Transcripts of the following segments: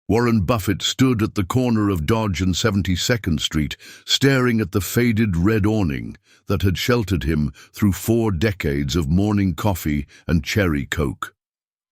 Warren Buffett stood at the corner of Dodge and 72nd Street, staring at the faded red awning that had sheltered him through 4 decades of morning coffee and cherry coke.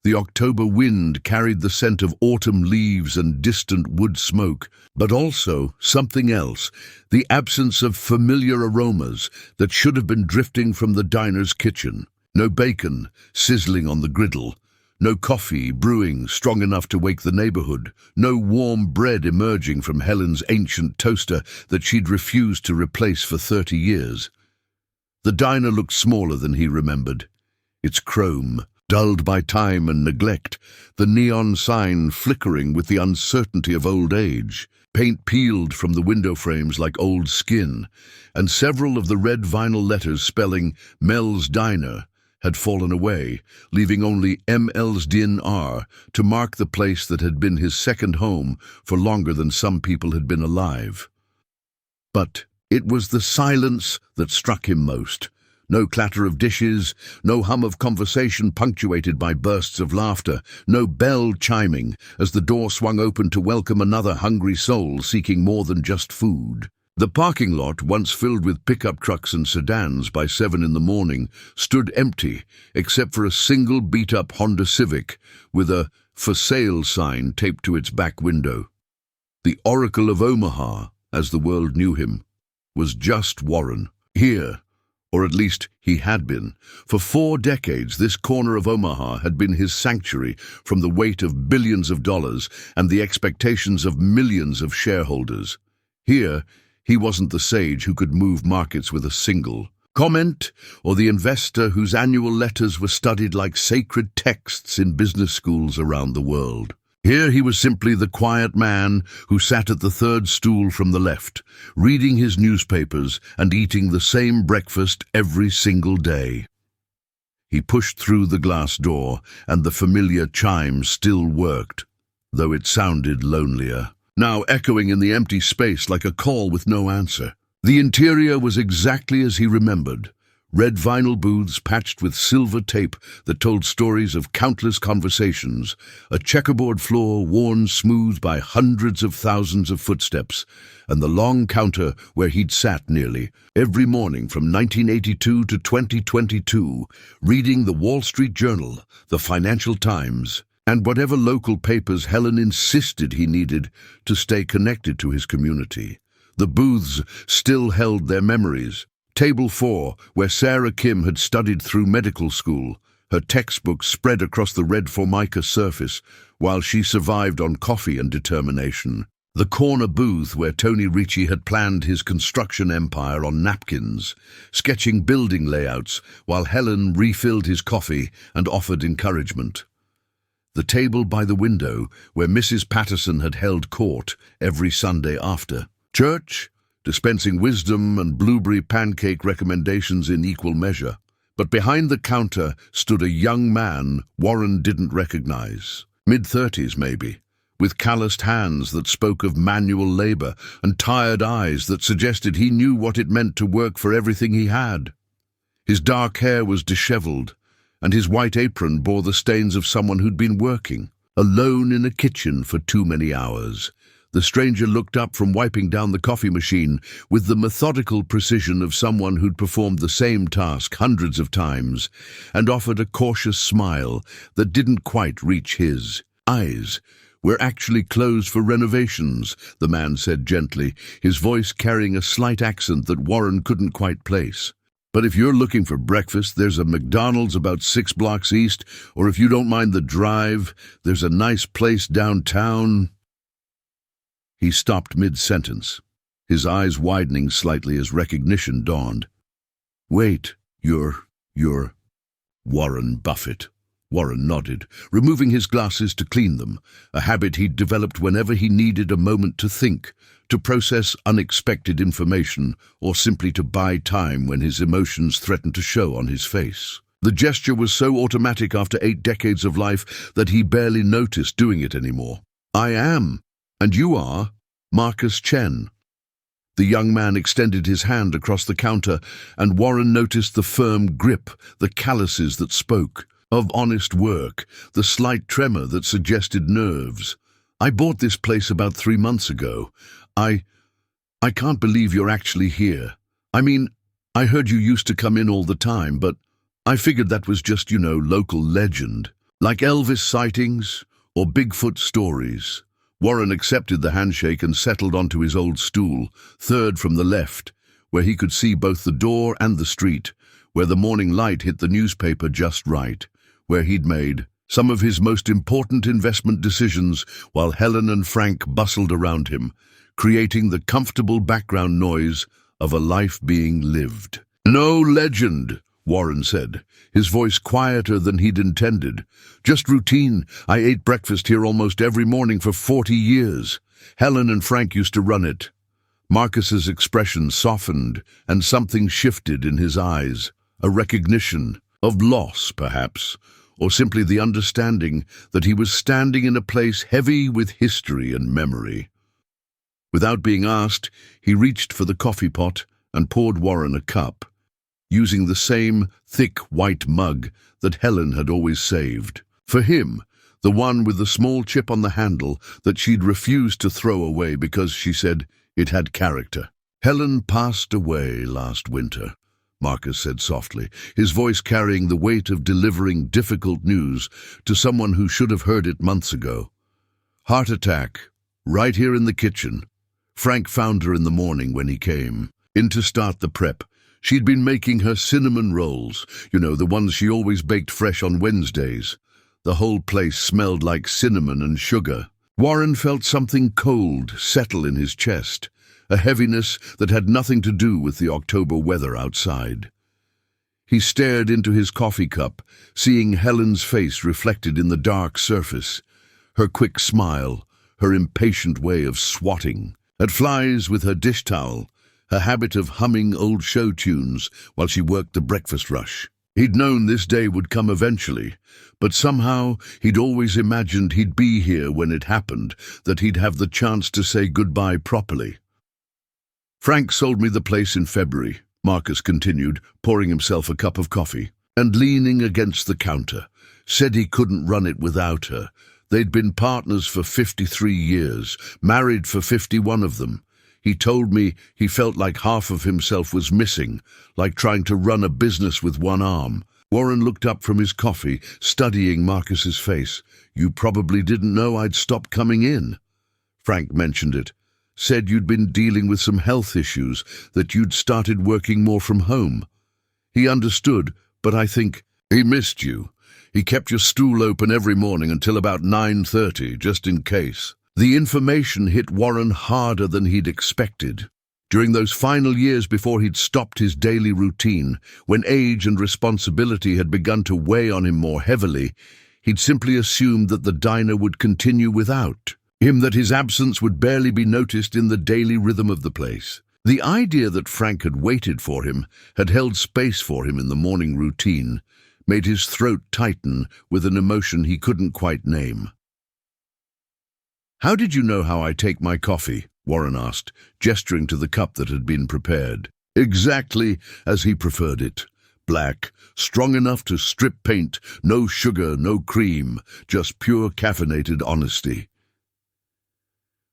The October wind carried the scent of autumn leaves and distant wood smoke, but also something else, the absence of familiar aromas that should have been drifting from the diner's kitchen. No bacon sizzling on the griddle, no coffee brewing strong enough to wake the neighborhood, no warm bread emerging from Helen's ancient toaster that she'd refused to replace for 30 years. The diner looked smaller than he remembered. Its chrome, dulled by time and neglect, the neon sign flickering with the uncertainty of old age, paint peeled from the window frames like old skin, and several of the red vinyl letters spelling Mel's Diner had fallen away, leaving only ML's Din-R to mark the place that had been his second home for longer than some people had been alive. But it was the silence that struck him most. No clatter of dishes, no hum of conversation punctuated by bursts of laughter, no bell chiming as the door swung open to welcome another hungry soul seeking more than just food. The parking lot, once filled with pickup trucks and sedans by 7 in the morning, stood empty except for a single beat-up Honda Civic with a "For Sale" sign taped to its back window. The Oracle of Omaha, as the world knew him, was just Warren. Here, or at least he had been. For 4 decades, this corner of Omaha had been his sanctuary from the weight of billions of dollars and the expectations of millions of shareholders. Here, he wasn't the sage who could move markets with a single comment, or the investor whose annual letters were studied like sacred texts in business schools around the world. Here he was simply the quiet man who sat at the third stool from the left, reading his newspapers and eating the same breakfast every single day. He pushed through the glass door, and the familiar chime still worked, though it sounded lonelier, now echoing in the empty space like a call with no answer. The interior was exactly as he remembered. Red vinyl booths patched with silver tape that told stories of countless conversations, a checkerboard floor worn smooth by hundreds of thousands of footsteps, and the long counter where he'd sat nearly every morning from 1982 to 2022, reading the Wall Street Journal, the Financial Times, and whatever local papers Helen insisted he needed to stay connected to his community. The booths still held their memories. Table 4, where Sarah Kim had studied through medical school, her textbooks spread across the red formica surface while she survived on coffee and determination. The corner booth where Tony Ricci had planned his construction empire on napkins, sketching building layouts while Helen refilled his coffee and offered encouragement. The table by the window where Mrs. Patterson had held court every Sunday after church, dispensing wisdom and blueberry pancake recommendations in equal measure. But behind the counter stood a young man Warren didn't recognize. Mid-30s maybe, with calloused hands that spoke of manual labor and tired eyes that suggested he knew what it meant to work for everything he had. His dark hair was disheveled, and his white apron bore the stains of someone who'd been working, alone in a kitchen for too many hours. The stranger looked up from wiping down the coffee machine with the methodical precision of someone who'd performed the same task hundreds of times, and offered a cautious smile that didn't quite reach his eyes. "We're actually closed for renovations," the man said gently, his voice carrying a slight accent that Warren couldn't quite place. "But if you're looking for breakfast, there's a McDonald's about 6 blocks east, or if you don't mind the drive, there's a nice place downtown." He stopped mid-sentence, his eyes widening slightly as recognition dawned. "Wait, you're Warren Buffett." Warren nodded, removing his glasses to clean them, a habit he'd developed whenever he needed a moment to think, to process unexpected information, or simply to buy time when his emotions threatened to show on his face. The gesture was so automatic after 8 decades of life that he barely noticed doing it anymore. "I am. And you are Marcus Chen." The young man extended his hand across the counter, and Warren noticed the firm grip, the calluses that spoke of honest work, the slight tremor that suggested nerves. I bought this place about 3 months ago. I can't believe you're actually here. I mean, I heard you used to come in all the time, but I figured that was just, local legend. Like Elvis sightings or Bigfoot stories. Warren accepted the handshake and settled onto his old stool, third from the left, where he could see both the door and the street, where the morning light hit the newspaper just right, where he'd made some of his most important investment decisions while Helen and Frank bustled around him, creating the comfortable background noise of a life being lived. "No legend," Warren said, his voice quieter than he'd intended. "Just routine. I ate breakfast here almost every morning for 40 years. Helen and Frank used to run it." Marcus's expression softened, and something shifted in his eyes, a recognition of loss, perhaps, or simply the understanding that he was standing in a place heavy with history and memory. Without being asked, he reached for the coffee pot and poured Warren a cup, using the same thick white mug that Helen had always saved. For him, the one with the small chip on the handle that she'd refused to throw away because, she said, it had character. "Helen passed away last winter," Marcus said softly, his voice carrying the weight of delivering difficult news to someone who should have heard it months ago. "Heart attack, right here in the kitchen. Frank found her in the morning when he came in to start the prep. She'd been making her cinnamon rolls, the ones she always baked fresh on Wednesdays. The whole place smelled like cinnamon and sugar." Warren felt something cold settle in his chest, a heaviness that had nothing to do with the October weather outside. He stared into his coffee cup, seeing Helen's face reflected in the dark surface, her quick smile, her impatient way of swatting at flies with her dish towel, her habit of humming old show tunes while she worked the breakfast rush. He'd known this day would come eventually, but somehow he'd always imagined he'd be here when it happened, that he'd have the chance to say goodbye properly. "Frank sold me the place in February," Marcus continued, pouring himself a cup of coffee, "and leaning against the counter, said he couldn't run it without her. They'd been partners for 53 years, married for 51 of them. He told me he felt like half of himself was missing, like trying to run a business with one arm." Warren looked up from his coffee, studying Marcus's face. "You probably didn't know I'd stopped coming in." Frank mentioned it. "Said you'd been dealing with some health issues, that you'd started working more from home. He understood, but I think he missed you. He kept your stool open every morning until about 9:30, just in case." The information hit Warren harder than he'd expected. During those final years before he'd stopped his daily routine, when age and responsibility had begun to weigh on him more heavily, he'd simply assumed that the diner would continue without him, that his absence would barely be noticed in the daily rhythm of the place. The idea that Frank had waited for him, had held space for him in the morning routine, made his throat tighten with an emotion he couldn't quite name. "How did you know how I take my coffee?" Warren asked, gesturing to the cup that had been prepared. "Exactly as he preferred it. Black, strong enough to strip paint, no sugar, no cream, just pure caffeinated honesty."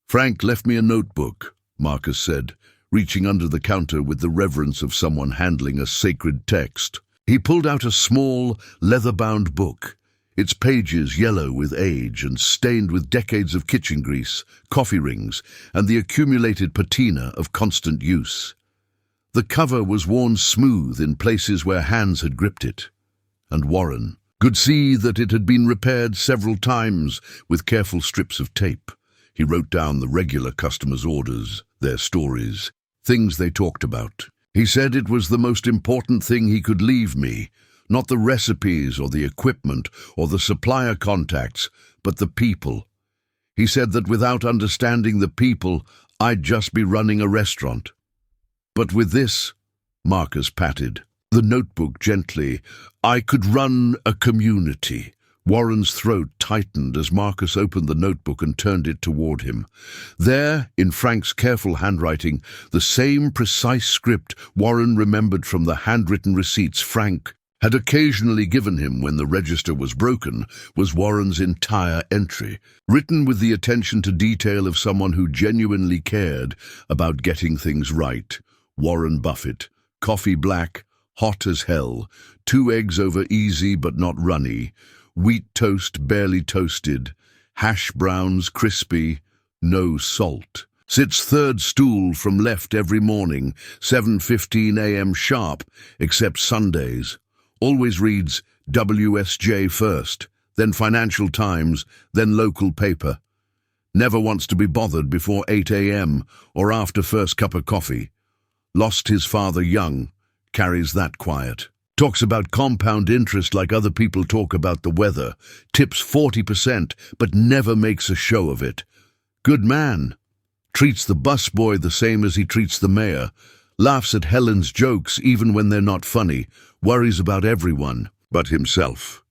"Frank left me a notebook," Marcus said, reaching under the counter with the reverence of someone handling a sacred text. He pulled out a small, leather-bound book, its pages yellow with age and stained with decades of kitchen grease, coffee rings, and the accumulated patina of constant use. The cover was worn smooth in places where hands had gripped it, and Warren could see that it had been repaired several times with careful strips of tape. He wrote down the regular customers' orders, their stories, things they talked about. He said it was the most important thing he could leave me, not the recipes or the equipment or the supplier contacts, but the people. He said that without understanding the people, I'd just be running a restaurant. But with this, Marcus patted the notebook gently, I could run a community. Warren's throat tightened as Marcus opened the notebook and turned it toward him. There, in Frank's careful handwriting, the same precise script Warren remembered from the handwritten receipts Frank had occasionally given him when the register was broken was Warren's entire entry, written with the attention to detail of someone who genuinely cared about getting things right. Warren Buffett, coffee black, hot as hell, 2 eggs over easy but not runny, wheat toast barely toasted, hash browns crispy, no salt. Sits third stool from left every morning, 7:15 a.m. sharp, except Sundays. Always reads WSJ first, then Financial Times, then local paper. Never wants to be bothered before 8 a.m. or after first cup of coffee. Lost his father young, carries that quiet. Talks about compound interest like other people talk about the weather. Tips 40%, but never makes a show of it. Good man. Treats the busboy the same as he treats the mayor. Laughs at Helen's jokes even when they're not funny. Worries about everyone but himself.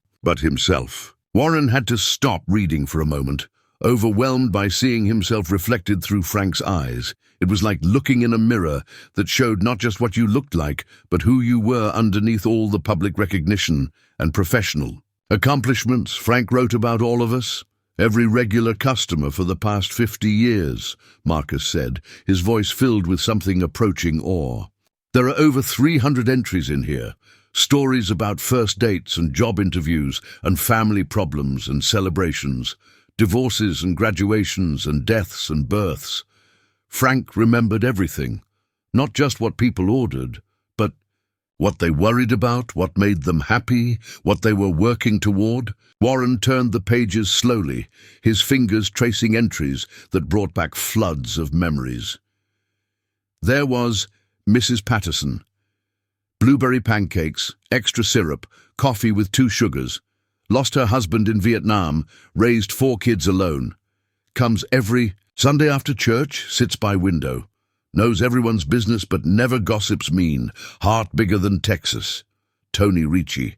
Warren had to stop reading for a moment, overwhelmed by seeing himself reflected through Frank's eyes. It was like looking in a mirror that showed not just what you looked like, but who you were underneath all the public recognition and professional accomplishments. Frank wrote about all of us. Every regular customer for the past 50 years, Marcus said, his voice filled with something approaching awe. There are over 300 entries in here. Stories about first dates and job interviews and family problems and celebrations, divorces and graduations and deaths and births. Frank remembered everything, not just what people ordered, but what they worried about, what made them happy, what they were working toward. Warren turned the pages slowly, his fingers tracing entries that brought back floods of memories. There was Mrs. Patterson. Blueberry pancakes, extra syrup, coffee with 2 sugars. Lost her husband in Vietnam, raised 4 kids alone. Comes every Sunday after church, sits by window. Knows everyone's business but never gossips mean. Heart bigger than Texas. Tony Ricci.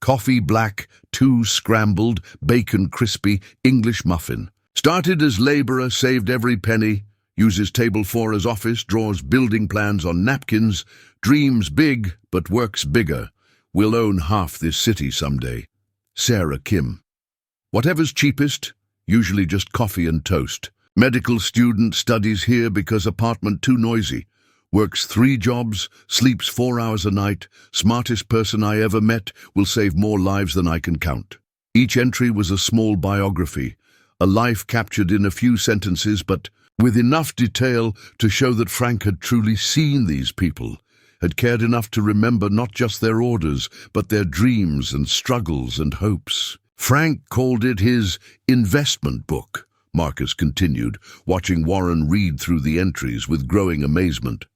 Coffee black, 2 scrambled, bacon crispy, English muffin. Started as laborer, saved every penny. Uses table 4 as office, draws building plans on napkins. Dreams big, but works bigger. Will own half this city someday. Sarah Kim. Whatever's cheapest, usually just coffee and toast. Medical student, studies here because apartment too noisy. Works 3 jobs, sleeps 4 hours a night. Smartest person I ever met, will save more lives than I can count. Each entry was a small biography, a life captured in a few sentences, but with enough detail to show that Frank had truly seen these people, had cared enough to remember not just their orders, but their dreams and struggles and hopes. Frank called it his investment book, Marcus continued, watching Warren read through the entries with growing amazement.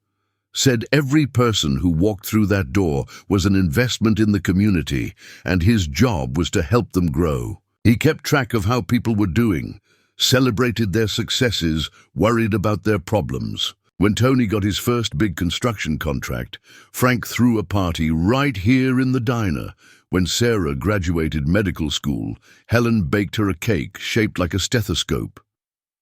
Said every person who walked through that door was an investment in the community, and his job was to help them grow. He kept track of how people were doing, celebrated their successes, worried about their problems. When Tony got his first big construction contract, Frank threw a party right here in the diner. When Sarah graduated medical school, Helen baked her a cake shaped like a stethoscope.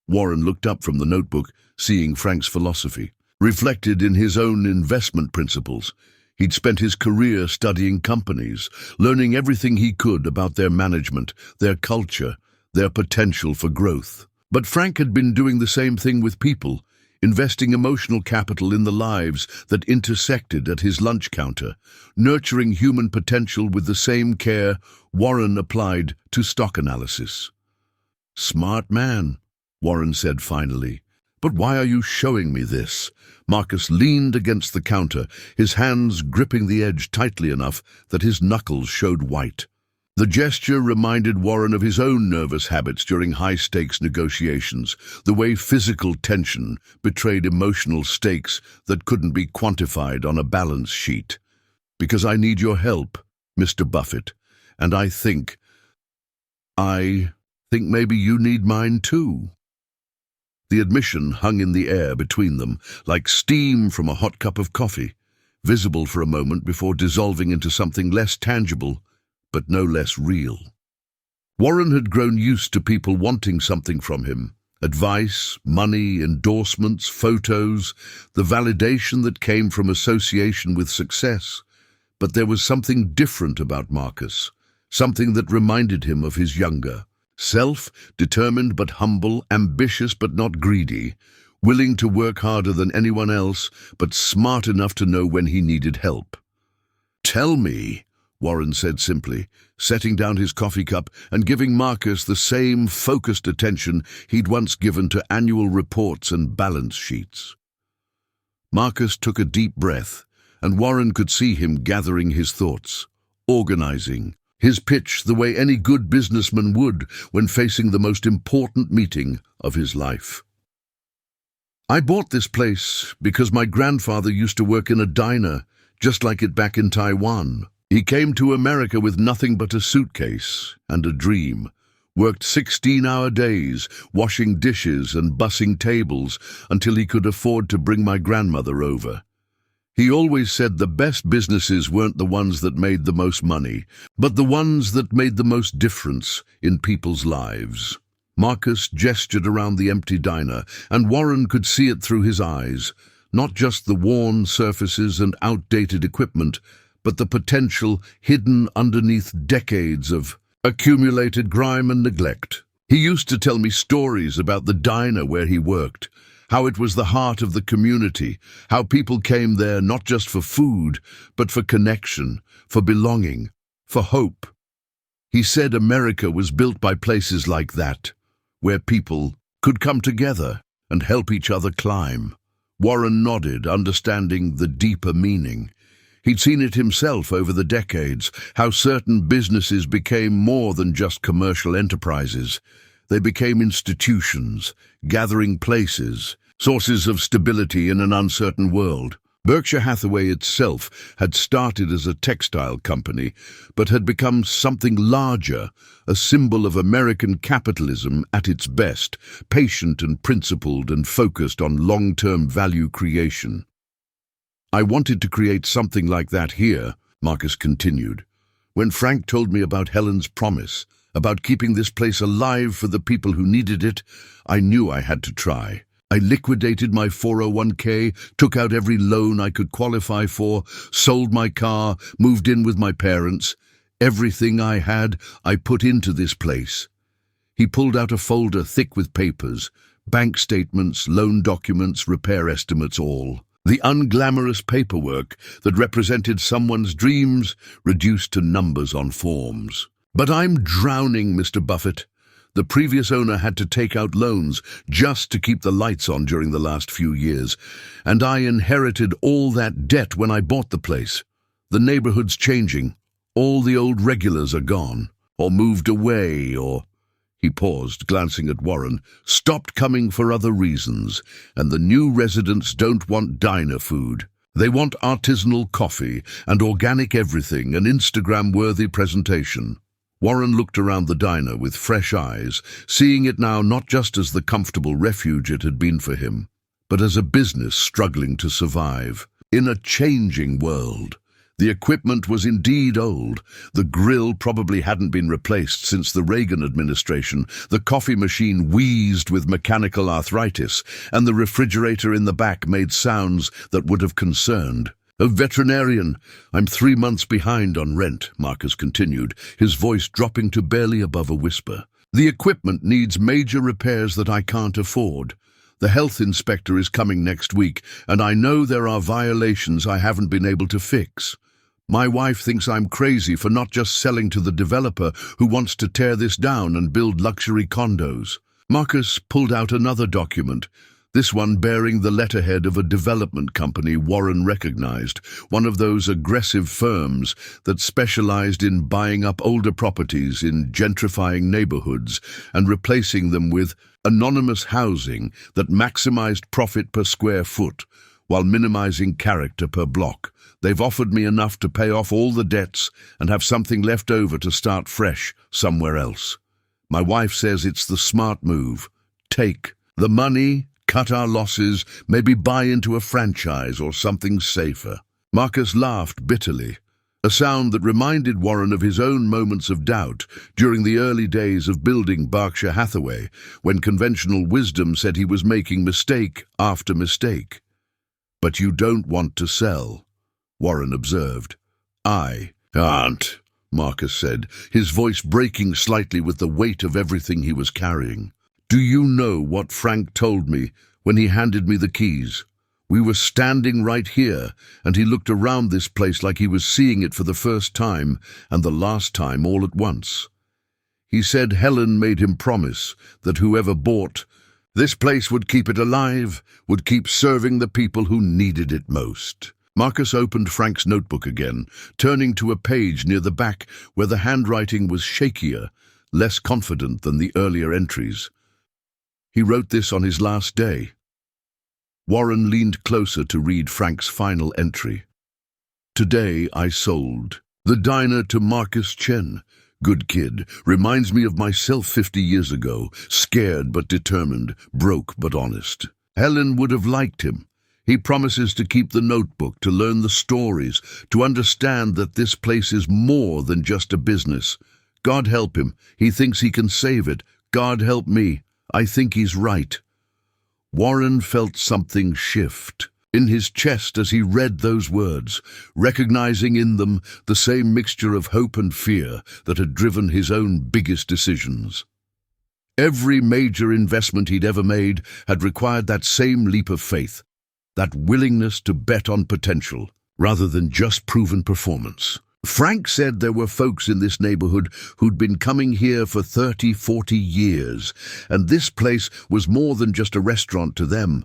Warren looked up from the notebook, seeing Frank's philosophy, reflected in his own investment principles. He'd spent his career studying companies, learning everything he could about their management, their culture, their potential for growth. But Frank had been doing the same thing with people, investing emotional capital in the lives that intersected at his lunch counter, nurturing human potential with the same care Warren applied to stock analysis. "Smart man," Warren said finally. "But why are you showing me this?" Marcus leaned against the counter, his hands gripping the edge tightly enough that his knuckles showed white. The gesture reminded Warren of his own nervous habits during high-stakes negotiations, the way physical tension betrayed emotional stakes that couldn't be quantified on a balance sheet. "Because I need your help, Mr. Buffett, and I think maybe you need mine too." The admission hung in the air between them, like steam from a hot cup of coffee, visible for a moment before dissolving into something less tangible, but no less real. Warren had grown used to people wanting something from him. Advice, money, endorsements, photos, the validation that came from association with success. But there was something different about Marcus, something that reminded him of his younger self, determined but humble, ambitious but not greedy, willing to work harder than anyone else, but smart enough to know when he needed help. "Tell me," Warren said simply, setting down his coffee cup and giving Marcus the same focused attention he'd once given to annual reports and balance sheets. Marcus took a deep breath, and Warren could see him gathering his thoughts, organizing his pitch the way any good businessman would when facing the most important meeting of his life. "I bought this place because my grandfather used to work in a diner, just like it back in Taiwan. He came to America with nothing but a suitcase and a dream, worked 16-hour days, washing dishes and bussing tables until he could afford to bring my grandmother over. He always said the best businesses weren't the ones that made the most money, but the ones that made the most difference in people's lives." Marcus gestured around the empty diner, and Warren could see it through his eyes, not just the worn surfaces and outdated equipment, but the potential hidden underneath decades of accumulated grime and neglect. He used to tell me stories about the diner where he worked, how it was the heart of the community, how people came there not just for food, but for connection, for belonging, for hope. He said America was built by places like that, where people could come together and help each other climb. Warren nodded, understanding the deeper meaning. He'd seen it himself over the decades, how certain businesses became more than just commercial enterprises. They became institutions, gathering places, sources of stability in an uncertain world. Berkshire Hathaway itself had started as a textile company, but had become something larger, a symbol of American capitalism at its best, patient and principled and focused on long-term value creation. "I wanted to create something like that here," Marcus continued. "When Frank told me about Helen's promise, about keeping this place alive for the people who needed it, I knew I had to try. I liquidated my 401k, took out every loan I could qualify for, sold my car, moved in with my parents. Everything I had, I put into this place." He pulled out a folder thick with papers, bank statements, loan documents, repair estimates, all. The unglamorous paperwork that represented someone's dreams reduced to numbers on forms. "But I'm drowning, Mr. Buffett. The previous owner had to take out loans just to keep the lights on during the last few years, and I inherited all that debt when I bought the place. The neighborhood's changing. All the old regulars are gone, or moved away, or—" He paused, glancing at Warren, "stopped coming for other reasons, and the new residents don't want diner food. They want artisanal coffee and organic everything, an Instagram-worthy presentation." Warren looked around the diner with fresh eyes, seeing it now not just as the comfortable refuge it had been for him, but as a business struggling to survive in a changing world. The equipment was indeed old. The grill probably hadn't been replaced since the Reagan administration. The coffee machine wheezed with mechanical arthritis, and the refrigerator in the back made sounds that would have concerned a veterinarian. "I'm 3 months behind on rent," Marcus continued, his voice dropping to barely above a whisper. "The equipment needs major repairs that I can't afford. The health inspector is coming next week, and I know there are violations I haven't been able to fix. My wife thinks I'm crazy for not just selling to the developer who wants to tear this down and build luxury condos." Marcus pulled out another document, this one bearing the letterhead of a development company Warren recognized, one of those aggressive firms that specialized in buying up older properties in gentrifying neighborhoods and replacing them with anonymous housing that maximized profit per square foot while minimizing character per block. "They've offered me enough to pay off all the debts and have something left over to start fresh somewhere else. My wife says it's the smart move. Take the money, cut our losses, maybe buy into a franchise or something safer." Marcus laughed bitterly, a sound that reminded Warren of his own moments of doubt during the early days of building Berkshire Hathaway, when conventional wisdom said he was making mistake after mistake. "But you don't want to sell," Warren observed. I aren't, Marcus said, his voice breaking slightly with the weight of everything he was carrying. Do you know what Frank told me when he handed me the keys? We were standing right here, and he looked around this place like he was seeing it for the first time and the last time all at once. He said Helen made him promise that whoever bought this place would keep it alive, would keep serving the people who needed it most. Marcus opened Frank's notebook again, turning to a page near the back where the handwriting was shakier, less confident than the earlier entries. He wrote this on his last day. Warren leaned closer to read Frank's final entry. Today I sold the diner to Marcus Chen. Good kid, reminds me of myself 50 years ago, scared but determined, broke but honest. Helen would have liked him. He promises to keep the notebook, to learn the stories, to understand that this place is more than just a business. God help him. He thinks he can save it. God help me. I think he's right. Warren felt something shift in his chest as he read those words, recognizing in them the same mixture of hope and fear that had driven his own biggest decisions. Every major investment he'd ever made had required that same leap of faith, that willingness to bet on potential rather than just proven performance. Frank said there were folks in this neighborhood who'd been coming here for 30, 40 years, and this place was more than just a restaurant to them.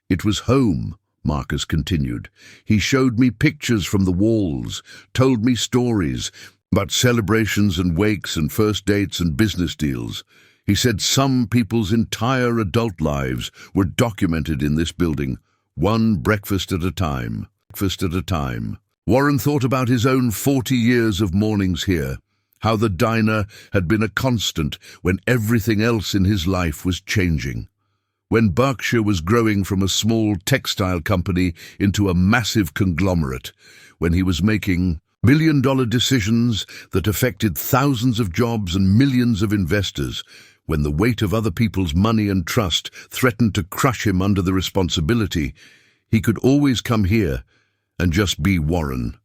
It was home, Marcus continued. He showed me pictures from the walls, told me stories about celebrations and wakes and first dates and business deals. He said some people's entire adult lives were documented in this building, one breakfast at a time. Warren thought about his own 40 years of mornings here, how the diner had been a constant when everything else in his life was changing. When Berkshire was growing from a small textile company into a massive conglomerate, when he was making million-dollar decisions that affected thousands of jobs and millions of investors, when the weight of other people's money and trust threatened to crush him under the responsibility, he could always come here and just be Warren.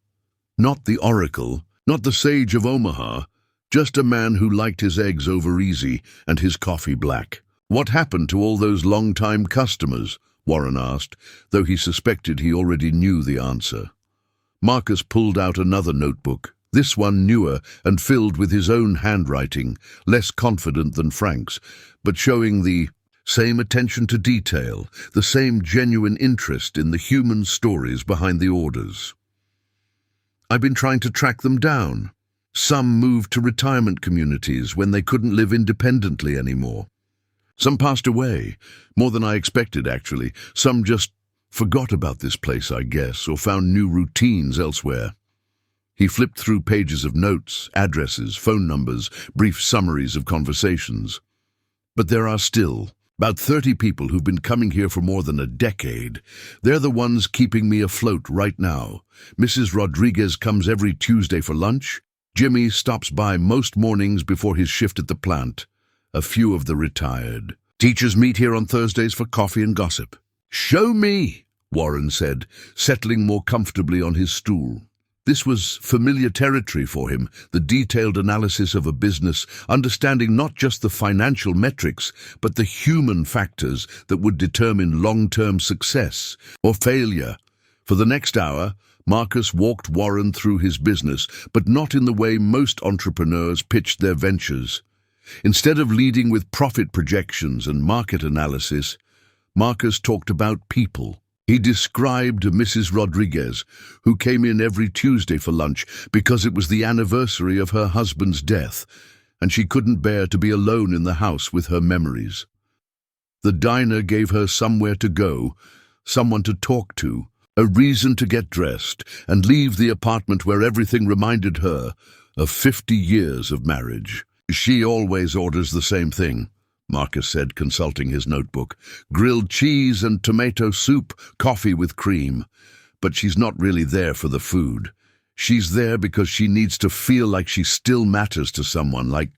Not the oracle, not the sage of Omaha, just a man who liked his eggs over easy and his coffee black. What happened to all those long-time customers? Warren asked, though he suspected he already knew the answer. Marcus pulled out another notebook, this one newer and filled with his own handwriting, less confident than Frank's, but showing the same attention to detail, the same genuine interest in the human stories behind the orders. I've been trying to track them down. Some moved to retirement communities when they couldn't live independently anymore. Some passed away, more than I expected actually. Some just forgot about this place, I guess, or found new routines elsewhere. He flipped through pages of notes, addresses, phone numbers, brief summaries of conversations. But there are still about 30 people who've been coming here for more than a decade. They're the ones keeping me afloat right now. Mrs. Rodriguez comes every Tuesday for lunch. Jimmy stops by most mornings before his shift at the plant. A few of the retired. Teachers meet here on Thursdays for coffee and gossip. Show me, Warren said, settling more comfortably on his stool. This was familiar territory for him, the detailed analysis of a business, understanding not just the financial metrics, but the human factors that would determine long-term success or failure. For the next hour, Marcus walked Warren through his business, but not in the way most entrepreneurs pitched their ventures. Instead of leading with profit projections and market analysis, Marcus talked about people. He described Mrs. Rodriguez, who came in every Tuesday for lunch because it was the anniversary of her husband's death, and she couldn't bear to be alone in the house with her memories. The diner gave her somewhere to go, someone to talk to, a reason to get dressed and leave the apartment where everything reminded her of 50 years of marriage. She always orders the same thing, Marcus said, consulting his notebook. Grilled cheese and tomato soup, coffee with cream. But she's not really there for the food. She's there because she needs to feel like she still matters to someone, like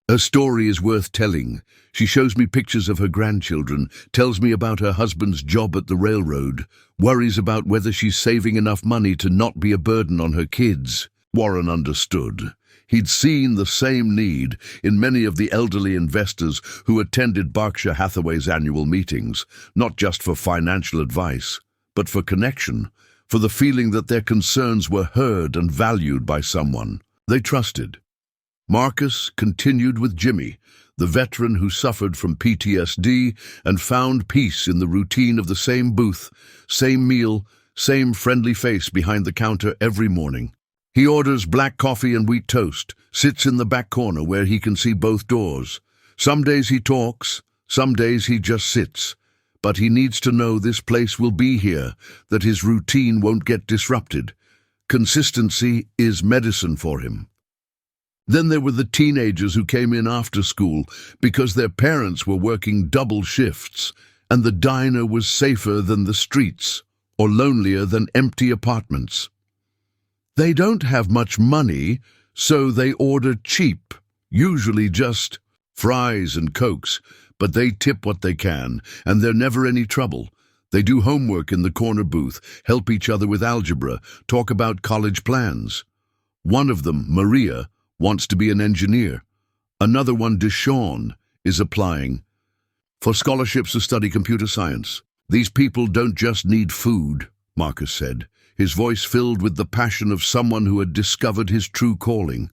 Her story is worth telling. She shows me pictures of her grandchildren, tells me about her husband's job at the railroad, worries about whether she's saving enough money to not be a burden on her kids. Warren understood. He'd seen the same need in many of the elderly investors who attended Berkshire Hathaway's annual meetings, not just for financial advice, but for connection, for the feeling that their concerns were heard and valued by someone they trusted. Marcus continued with Jimmy, the veteran who suffered from PTSD and found peace in the routine of the same booth, same meal, same friendly face behind the counter every morning. He orders black coffee and wheat toast, sits in the back corner where he can see both doors. Some days he talks, some days he just sits. But he needs to know this place will be here, that his routine won't get disrupted. Consistency is medicine for him. Then there were the teenagers who came in after school because their parents were working double shifts, and the diner was safer than the streets, or lonelier than empty apartments. They don't have much money, so they order cheap, usually just fries and cokes, but they tip what they can, and they're never any trouble. They do homework in the corner booth, help each other with algebra, talk about college plans. One of them, Maria, wants to be an engineer. Another one, Deshawn, is applying for scholarships to study computer science. These people don't just need food, Marcus said, his voice filled with the passion of someone who had discovered his true calling.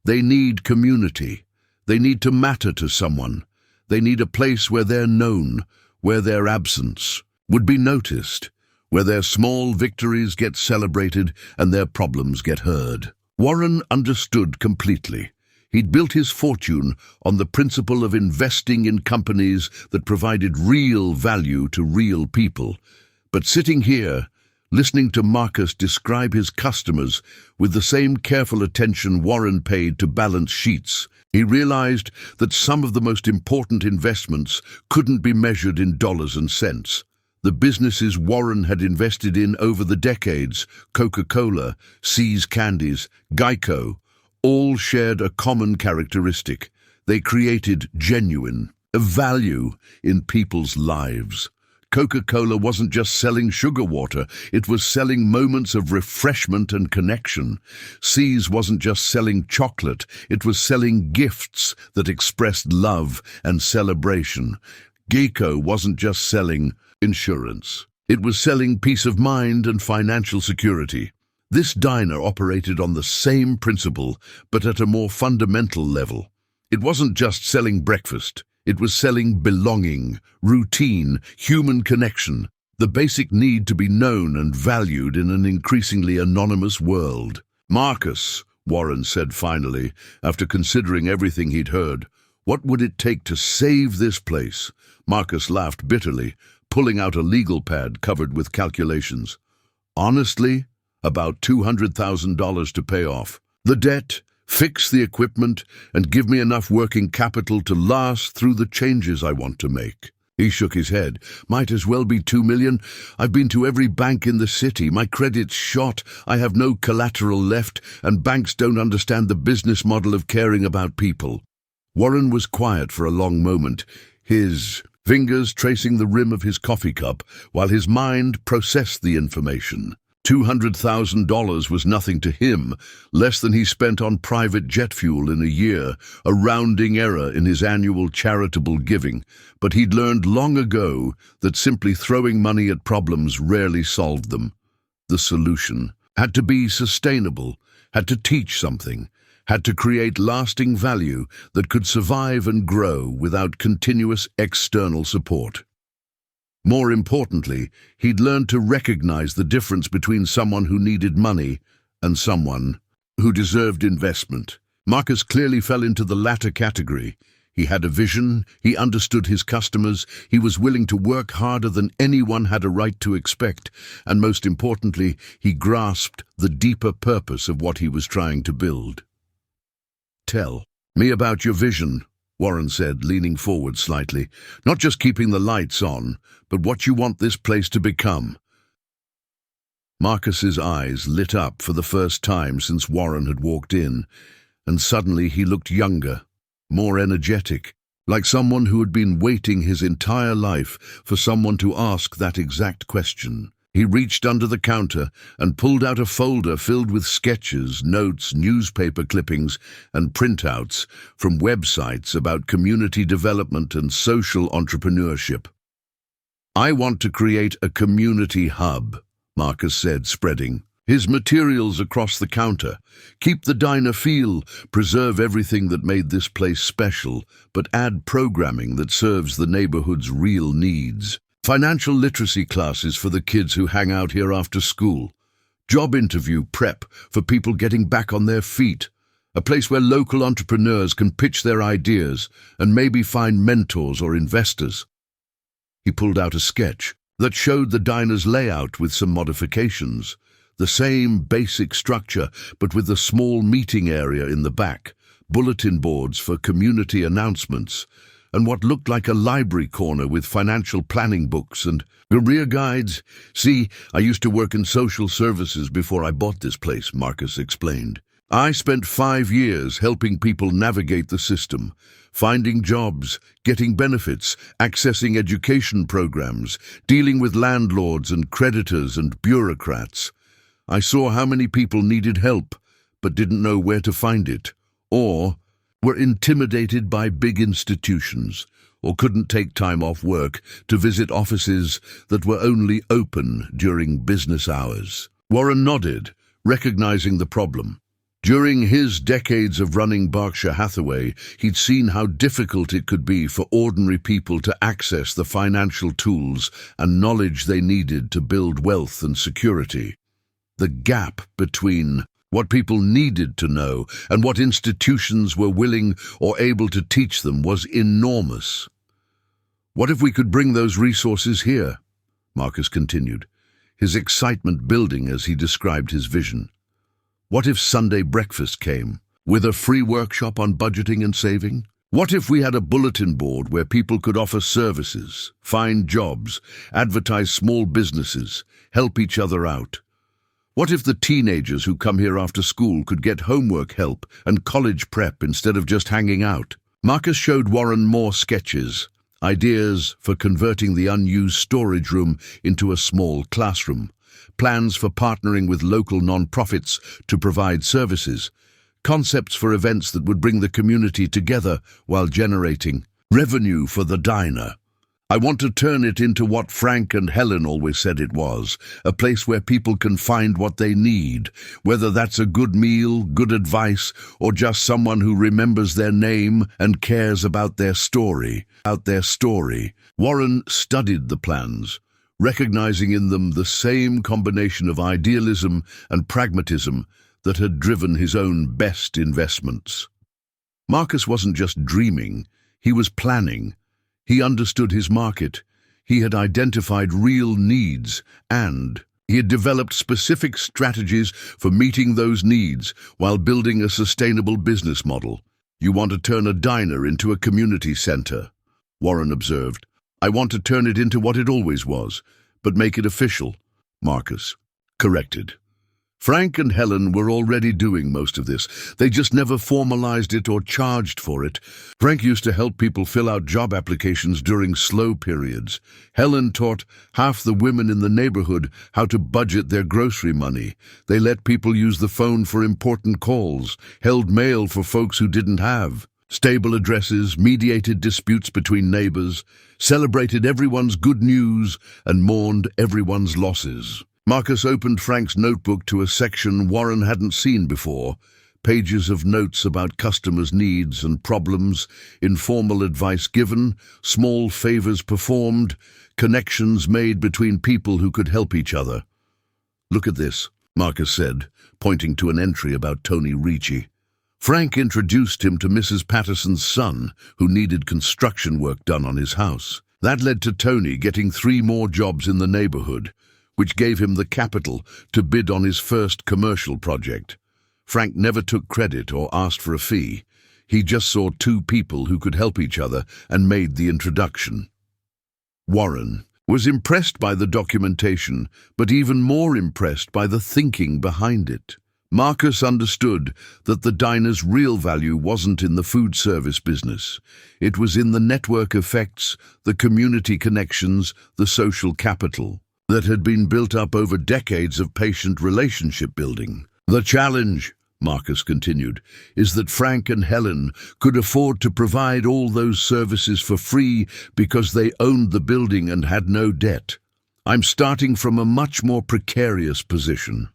They need community. They need to matter to someone. They need a place where they're known, where their absence would be noticed, where their small victories get celebrated and their problems get heard. Warren understood completely. He'd built his fortune on the principle of investing in companies that provided real value to real people. But sitting here, listening to Marcus describe his customers with the same careful attention Warren paid to balance sheets, he realized that some of the most important investments couldn't be measured in dollars and cents. The businesses Warren had invested in over the decades, Coca-Cola, See's Candies, Geico, all shared a common characteristic. They created genuine value in people's lives. Coca-Cola wasn't just selling sugar water, it was selling moments of refreshment and connection. See's wasn't just selling chocolate, it was selling gifts that expressed love and celebration. Geico wasn't just selling insurance. It was selling peace of mind and financial security. This diner operated on the same principle, but at a more fundamental level. It wasn't just selling breakfast. It was selling belonging, routine, human connection, the basic need to be known and valued in an increasingly anonymous world. Marcus, Warren said finally, after considering everything he'd heard, what would it take to save this place? Marcus laughed bitterly, pulling out a legal pad covered with calculations. Honestly, about $200,000 to pay off the debt, fix the equipment, and give me enough working capital to last through the changes I want to make. He shook his head. Might as well be $2 million. I've been to every bank in the city. My credit's shot. I have no collateral left, and banks don't understand the business model of caring about people. Warren was quiet for a long moment, his fingers tracing the rim of his coffee cup while his mind processed the information. $200,000 was nothing to him, less than he spent on private jet fuel in a year, a rounding error in his annual charitable giving. But he'd learned long ago that simply throwing money at problems rarely solved them. The solution had to be sustainable, had to teach something, had to create lasting value that could survive and grow without continuous external support. More importantly, he'd learned to recognize the difference between someone who needed money and someone who deserved investment. Marcus clearly fell into the latter category. He had a vision, he understood his customers, he was willing to work harder than anyone had a right to expect, and most importantly, he grasped the deeper purpose of what he was trying to build. "Tell me about your vision," Warren said, leaning forward slightly. "Not just keeping the lights on, but what you want this place to become." Marcus's eyes lit up for the first time since Warren had walked in, and suddenly he looked younger, more energetic, like someone who had been waiting his entire life for someone to ask that exact question. He reached under the counter and pulled out a folder filled with sketches, notes, newspaper clippings, and printouts from websites about community development and social entrepreneurship. "I want to create a community hub," Marcus said, spreading his materials across the counter. "Keep the diner feel, preserve everything that made this place special, but add programming that serves the neighborhood's real needs. Financial literacy classes for the kids who hang out here after school. Job interview prep for people getting back on their feet. A place where local entrepreneurs can pitch their ideas and maybe find mentors or investors." He pulled out a sketch that showed the diner's layout with some modifications. The same basic structure, but with a small meeting area in the back, bulletin boards for community announcements, and what looked like a library corner with financial planning books and career guides. "See, I used to work in social services before I bought this place," Marcus explained. "I spent 5 years helping people navigate the system, finding jobs, getting benefits, accessing education programs, dealing with landlords and creditors and bureaucrats. I saw how many people needed help, but didn't know where to find it, or were intimidated by big institutions, or couldn't take time off work to visit offices that were only open during business hours." Warren nodded, recognizing the problem. During his decades of running Berkshire Hathaway, he'd seen how difficult it could be for ordinary people to access the financial tools and knowledge they needed to build wealth and security. The gap between what people needed to know and what institutions were willing or able to teach them was enormous. "What if we could bring those resources here?" Marcus continued, his excitement building as he described his vision. "What if Sunday breakfast came, with a free workshop on budgeting and saving? What if we had a bulletin board where people could offer services, find jobs, advertise small businesses, help each other out? What if the teenagers who come here after school could get homework help and college prep instead of just hanging out?" Marcus showed Warren more sketches, ideas for converting the unused storage room into a small classroom, plans for partnering with local non-profits to provide services, concepts for events that would bring the community together while generating revenue for the diner. "I want to turn it into what Frank and Helen always said it was, a place where people can find what they need, whether that's a good meal, good advice, or just someone who remembers their name and cares about their story. Warren studied the plans, recognizing in them the same combination of idealism and pragmatism that had driven his own best investments. Marcus wasn't just dreaming, he was planning. He understood his market, he had identified real needs, and he had developed specific strategies for meeting those needs while building a sustainable business model. "You want to turn a diner into a community center," Warren observed. "I want to turn it into what it always was, but make it official," Marcus corrected. Frank and Helen were already doing most of this. They just never formalized it or charged for it. Frank used to help people fill out job applications during slow periods. Helen taught half the women in the neighborhood how to budget their grocery money. They let people use the phone for important calls, held mail for folks who didn't have stable addresses, mediated disputes between neighbors, celebrated everyone's good news, and mourned everyone's losses. Marcus opened Frank's notebook to a section Warren hadn't seen before, pages of notes about customers' needs and problems, informal advice given, small favors performed, connections made between people who could help each other. "Look at this," Marcus said, pointing to an entry about Tony Ricci. Frank introduced him to Mrs. Patterson's son, who needed construction work done on his house. That led to Tony getting 3 more jobs in the neighborhood, which gave him the capital to bid on his first commercial project. Frank never took credit or asked for a fee. He just saw 2 people who could help each other and made the introduction. Warren was impressed by the documentation, but even more impressed by the thinking behind it. Marcus understood that the diner's real value wasn't in the food service business. It was in the network effects, the community connections, the social capital that had been built up over decades of patient relationship building. The challenge, Marcus continued, is that Frank and Helen could afford to provide all those services for free because they owned the building and had no debt. I'm starting from a much more precarious position.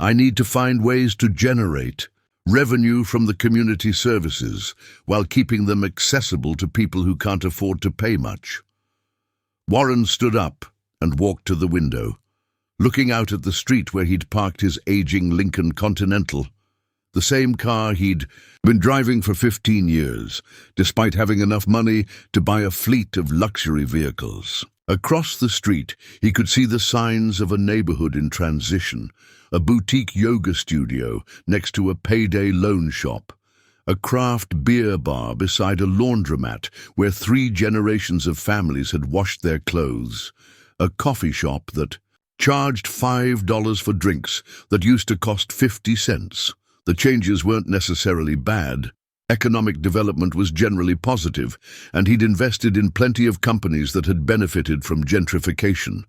I need to find ways to generate revenue from the community services while keeping them accessible to people who can't afford to pay much. Warren stood up and walked to the window, looking out at the street where he'd parked his aging Lincoln Continental, the same car he'd been driving for 15 years, despite having enough money to buy a fleet of luxury vehicles. Across the street, he could see the signs of a neighborhood in transition, a boutique yoga studio next to a payday loan shop, a craft beer bar beside a laundromat where 3 generations of families had washed their clothes, a coffee shop that charged $5 for drinks that used to cost 50 cents. The changes weren't necessarily bad. Economic development was generally positive, and he'd invested in plenty of companies that had benefited from gentrification.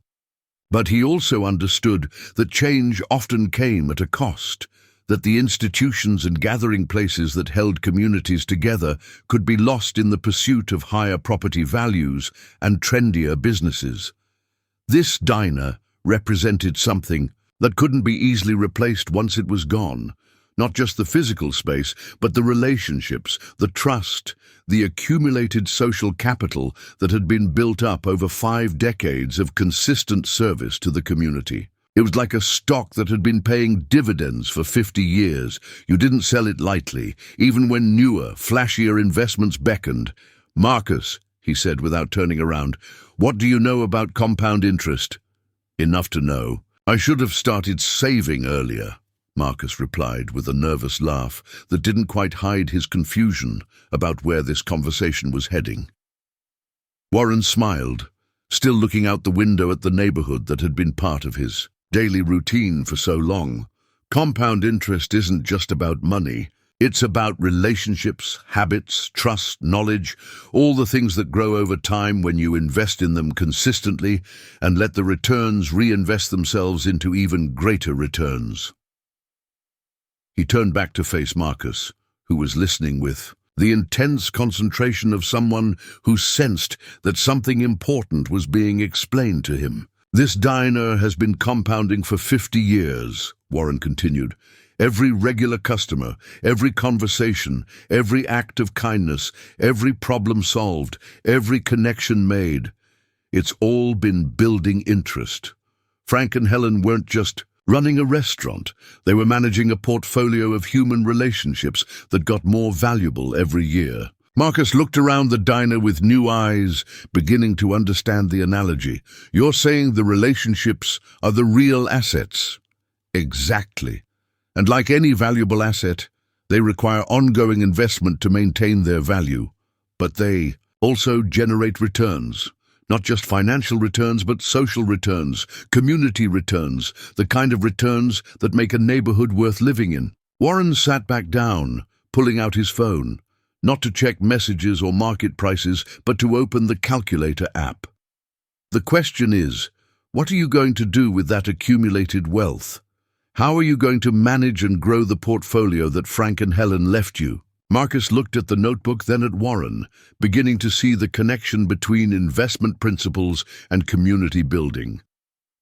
But he also understood that change often came at a cost, that the institutions and gathering places that held communities together could be lost in the pursuit of higher property values and trendier businesses. This diner represented something that couldn't be easily replaced once it was gone. Not just the physical space, but the relationships, the trust, the accumulated social capital that had been built up over 5 decades of consistent service to the community. It was like a stock that had been paying dividends for 50 years. You didn't sell it lightly, even when newer, flashier investments beckoned. "Marcus," he said without turning around, "what do you know about compound interest?" "Enough to know. I should have started saving earlier," Marcus replied with a nervous laugh that didn't quite hide his confusion about where this conversation was heading. Warren smiled, still looking out the window at the neighborhood that had been part of his daily routine for so long. Compound interest isn't just about money. It's about relationships, habits, trust, knowledge, all the things that grow over time when you invest in them consistently and let the returns reinvest themselves into even greater returns. He turned back to face Marcus, who was listening with the intense concentration of someone who sensed that something important was being explained to him. "This diner has been compounding for 50 years, Warren continued. Every regular customer, every conversation, every act of kindness, every problem solved, every connection made. It's all been building interest. Frank and Helen weren't just running a restaurant. They were managing a portfolio of human relationships that got more valuable every year." Marcus looked around the diner with new eyes, beginning to understand the analogy. "You're saying the relationships are the real assets?" "Exactly. And like any valuable asset, they require ongoing investment to maintain their value. But they also generate returns. Not just financial returns, but social returns, community returns, the kind of returns that make a neighborhood worth living in." Warren sat back down, pulling out his phone, not to check messages or market prices, but to open the calculator app. "The question is, what are you going to do with that accumulated wealth? How are you going to manage and grow the portfolio that Frank and Helen left you?" Marcus looked at the notebook, then at Warren, beginning to see the connection between investment principles and community building.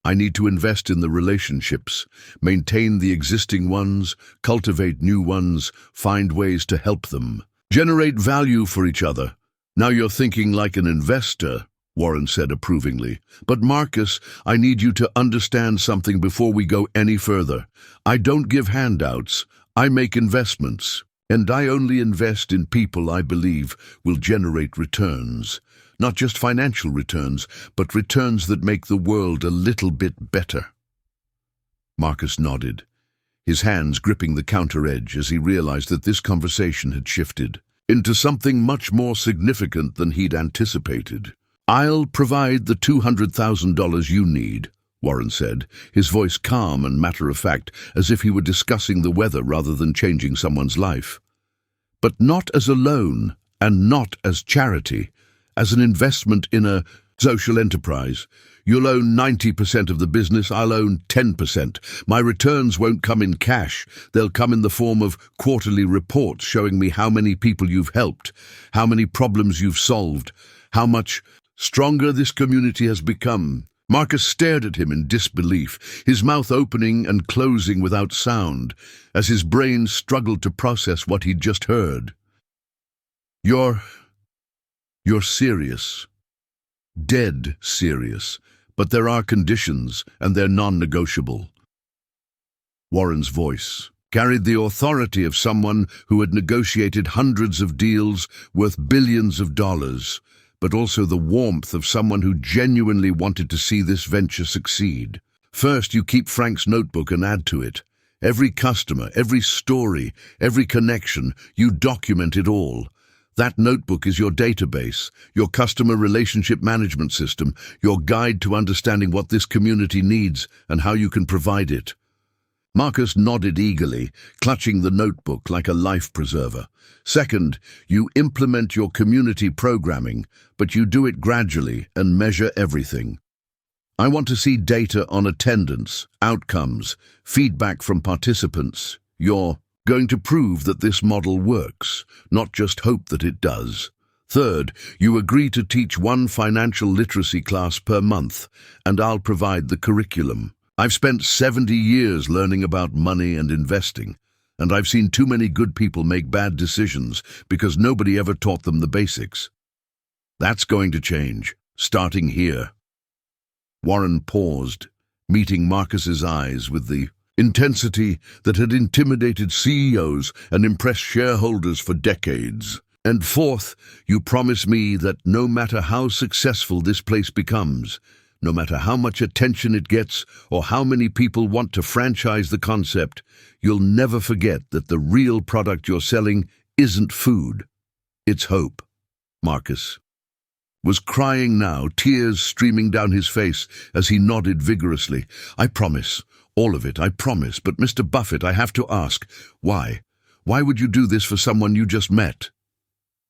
"I need to invest in the relationships, maintain the existing ones, cultivate new ones, find ways to help them, generate value for each other." "Now you're thinking like an investor," Warren said approvingly. "But Marcus, I need you to understand something before we go any further. I don't give handouts. I make investments. And I only invest in people I believe will generate returns. Not just financial returns, but returns that make the world a little bit better." Marcus nodded, his hands gripping the counter edge as he realized that this conversation had shifted into something much more significant than he'd anticipated. "I'll provide the $200,000 you need," Warren said, his voice calm and matter-of-fact, as if he were discussing the weather rather than changing someone's life. But not as a loan, and not as charity, as an investment in a social enterprise. You'll own 90% of the business, I'll own 10%. My returns won't come in cash. They'll come in the form of quarterly reports showing me how many people you've helped, how many problems you've solved, how much stronger this community has become. Marcus stared at him in disbelief, his mouth opening and closing without sound, as his brain struggled to process what he'd just heard. You're serious. Dead serious. But there are conditions, and they're non-negotiable. Warren's voice carried the authority of someone who had negotiated hundreds of deals worth billions of dollars, but also the warmth of someone who genuinely wanted to see this venture succeed. First, you keep Frank's notebook and add to it. Every customer, every story, every connection, you document it all. That notebook is your database, your customer relationship management system, your guide to understanding what this community needs and how you can provide it. Marcus nodded eagerly, clutching the notebook like a life preserver. Second, you implement your community programming, but you do it gradually and measure everything. I want to see data on attendance, outcomes, feedback from participants. You're going to prove that this model works, not just hope that it does. Third, you agree to teach one financial literacy class per month, and I'll provide the curriculum. I've spent 70 years learning about money and investing, and I've seen too many good people make bad decisions because nobody ever taught them the basics. That's going to change, starting here. Warren paused, meeting Marcus's eyes with the intensity that had intimidated CEOs and impressed shareholders for decades. And fourth, you promise me that no matter how successful this place becomes, no matter how much attention it gets or how many people want to franchise the concept, you'll never forget that the real product you're selling isn't food, it's hope. Marcus was crying now, tears streaming down his face as he nodded vigorously. I promise. All of it, I promise. But Mr. Buffett, I have to ask, why? Why would you do this for someone you just met?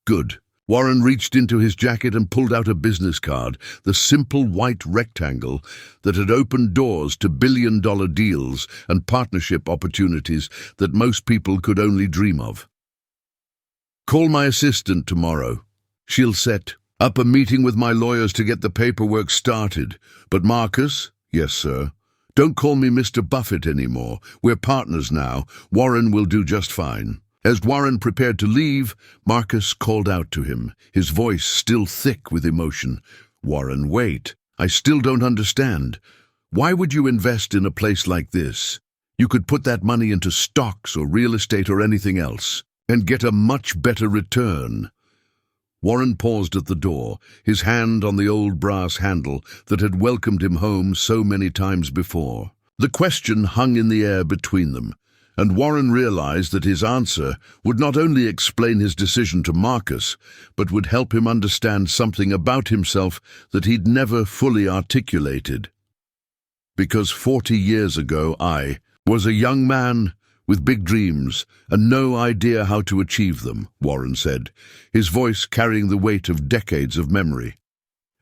Good. Warren reached into his jacket and pulled out a business card, the simple white rectangle that had opened doors to billion-dollar deals and partnership opportunities that most people could only dream of. Call my assistant tomorrow. She'll set up a meeting with my lawyers to get the paperwork started. But Marcus? Yes, sir. Don't call me Mr. Buffett anymore. We're partners now. Warren will do just fine. As Warren prepared to leave, Marcus called out to him, his voice still thick with emotion. Warren, wait. I still don't understand. Why would you invest in a place like this? You could put that money into stocks or real estate or anything else, and get a much better return. Warren paused at the door, his hand on the old brass handle that had welcomed him home so many times before. The question hung in the air between them, and Warren realized that his answer would not only explain his decision to Marcus, but would help him understand something about himself that he'd never fully articulated. Because 40 years ago I was a young man with big dreams and no idea how to achieve them, Warren said, his voice carrying the weight of decades of memory.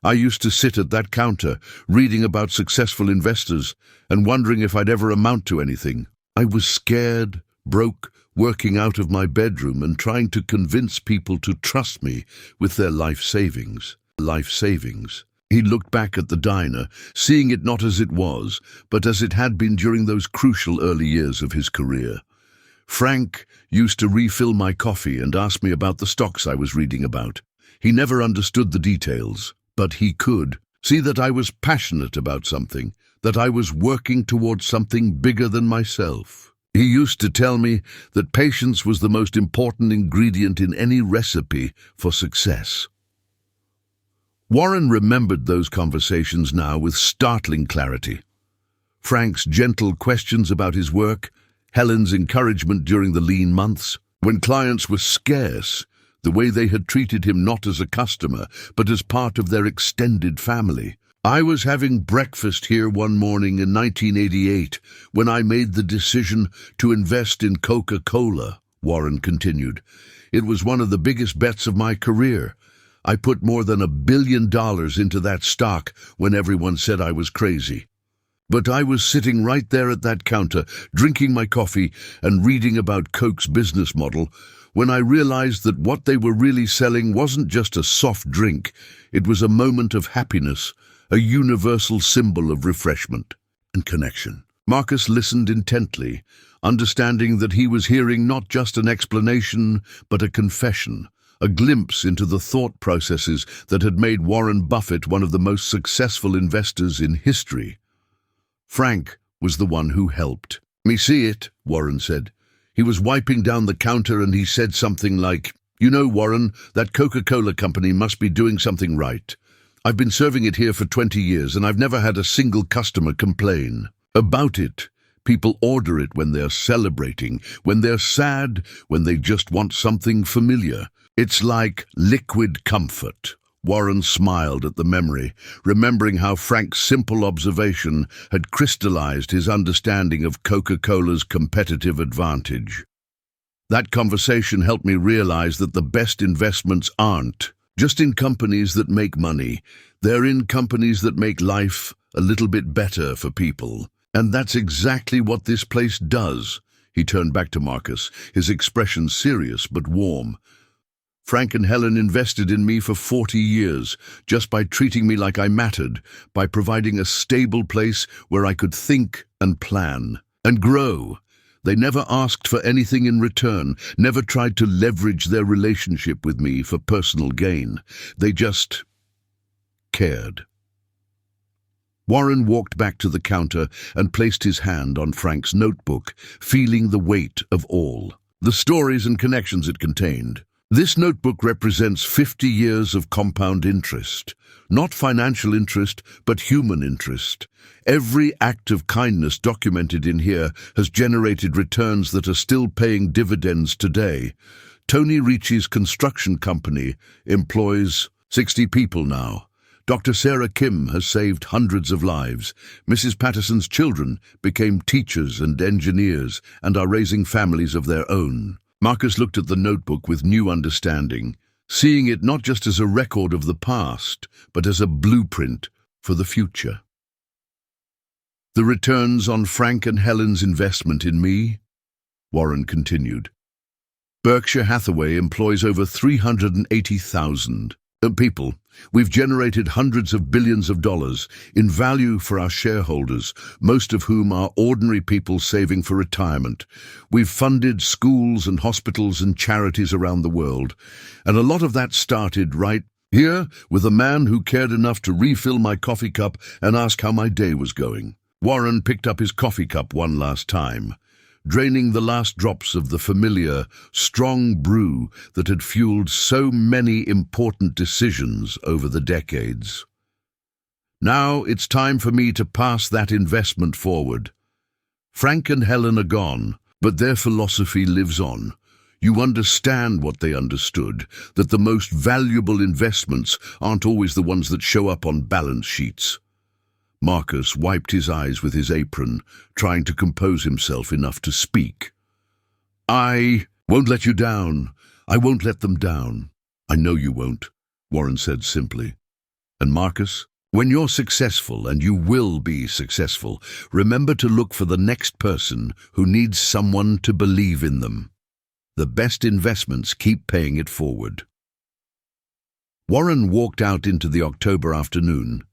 I used to sit at that counter, reading about successful investors and wondering if I'd ever amount to anything. I was scared, broke, working out of my bedroom and trying to convince people to trust me with their life savings. He looked back at the diner, seeing it not as it was, but as it had been during those crucial early years of his career. Frank used to refill my coffee and ask me about the stocks I was reading about. He never understood the details, but he could see that I was passionate about something, that I was working towards something bigger than myself. He used to tell me that patience was the most important ingredient in any recipe for success. Warren remembered those conversations now with startling clarity. Frank's gentle questions about his work, Helen's encouragement during the lean months, when clients were scarce, the way they had treated him not as a customer, but as part of their extended family. I was having breakfast here one morning in 1988 when I made the decision to invest in Coca-Cola, Warren continued. It was one of the biggest bets of my career. I put more than $1 billion into that stock when everyone said I was crazy. But I was sitting right there at that counter, drinking my coffee and reading about Coke's business model, when I realized that what they were really selling wasn't just a soft drink. It was a moment of happiness, a universal symbol of refreshment and connection. Marcus listened intently, understanding that he was hearing not just an explanation, but a confession, a glimpse into the thought processes that had made Warren Buffett one of the most successful investors in history. Frank was the one who helped. "Me see it," Warren said. He was wiping down the counter and he said something like, "You know, Warren, that Coca-Cola company must be doing something right. I've been serving it here for 20 years and I've never had a single customer complain about it. People order it when they're celebrating, when they're sad, when they just want something familiar. It's like liquid comfort." Warren smiled at the memory, remembering how Frank's simple observation had crystallized his understanding of Coca-Cola's competitive advantage. That conversation helped me realize that the best investments aren't just in companies that make money. They're in companies that make life a little bit better for people. And that's exactly what this place does. He turned back to Marcus, his expression serious but warm. "Frank and Helen invested in me for 40 years, just by treating me like I mattered, by providing a stable place where I could think and plan and grow. They never asked for anything in return, never tried to leverage their relationship with me for personal gain. They just cared." Warren walked back to the counter and placed his hand on Frank's notebook, feeling the weight of all the stories and connections it contained. This notebook represents 50 years of compound interest. Not financial interest, but human interest. Every act of kindness documented in here has generated returns that are still paying dividends today. Tony Ricci's construction company employs 60 people now. Dr. Sarah Kim has saved hundreds of lives. Mrs. Patterson's children became teachers and engineers and are raising families of their own. Marcus looked at the notebook with new understanding, seeing it not just as a record of the past, but as a blueprint for the future. "The returns on Frank and Helen's investment in me," Warren continued. "Berkshire Hathaway employs over 380,000 people. We've generated hundreds of billions of dollars in value for our shareholders, most of whom are ordinary people saving for retirement. We've funded schools and hospitals and charities around the world. And a lot of that started right here with a man who cared enough to refill my coffee cup and ask how my day was going." Warren picked up his coffee cup one last time, draining the last drops of the familiar, strong brew that had fueled so many important decisions over the decades. "Now it's time for me to pass that investment forward. Frank and Helen are gone, but their philosophy lives on. You understand what they understood, that the most valuable investments aren't always the ones that show up on balance sheets." Marcus wiped his eyes with his apron, trying to compose himself enough to speak. "I won't let you down. I won't let them down." "I know you won't," Warren said simply. "And Marcus, when you're successful, and you will be successful, remember to look for the next person who needs someone to believe in them. The best investments keep paying it forward." Warren walked out into the October afternoon,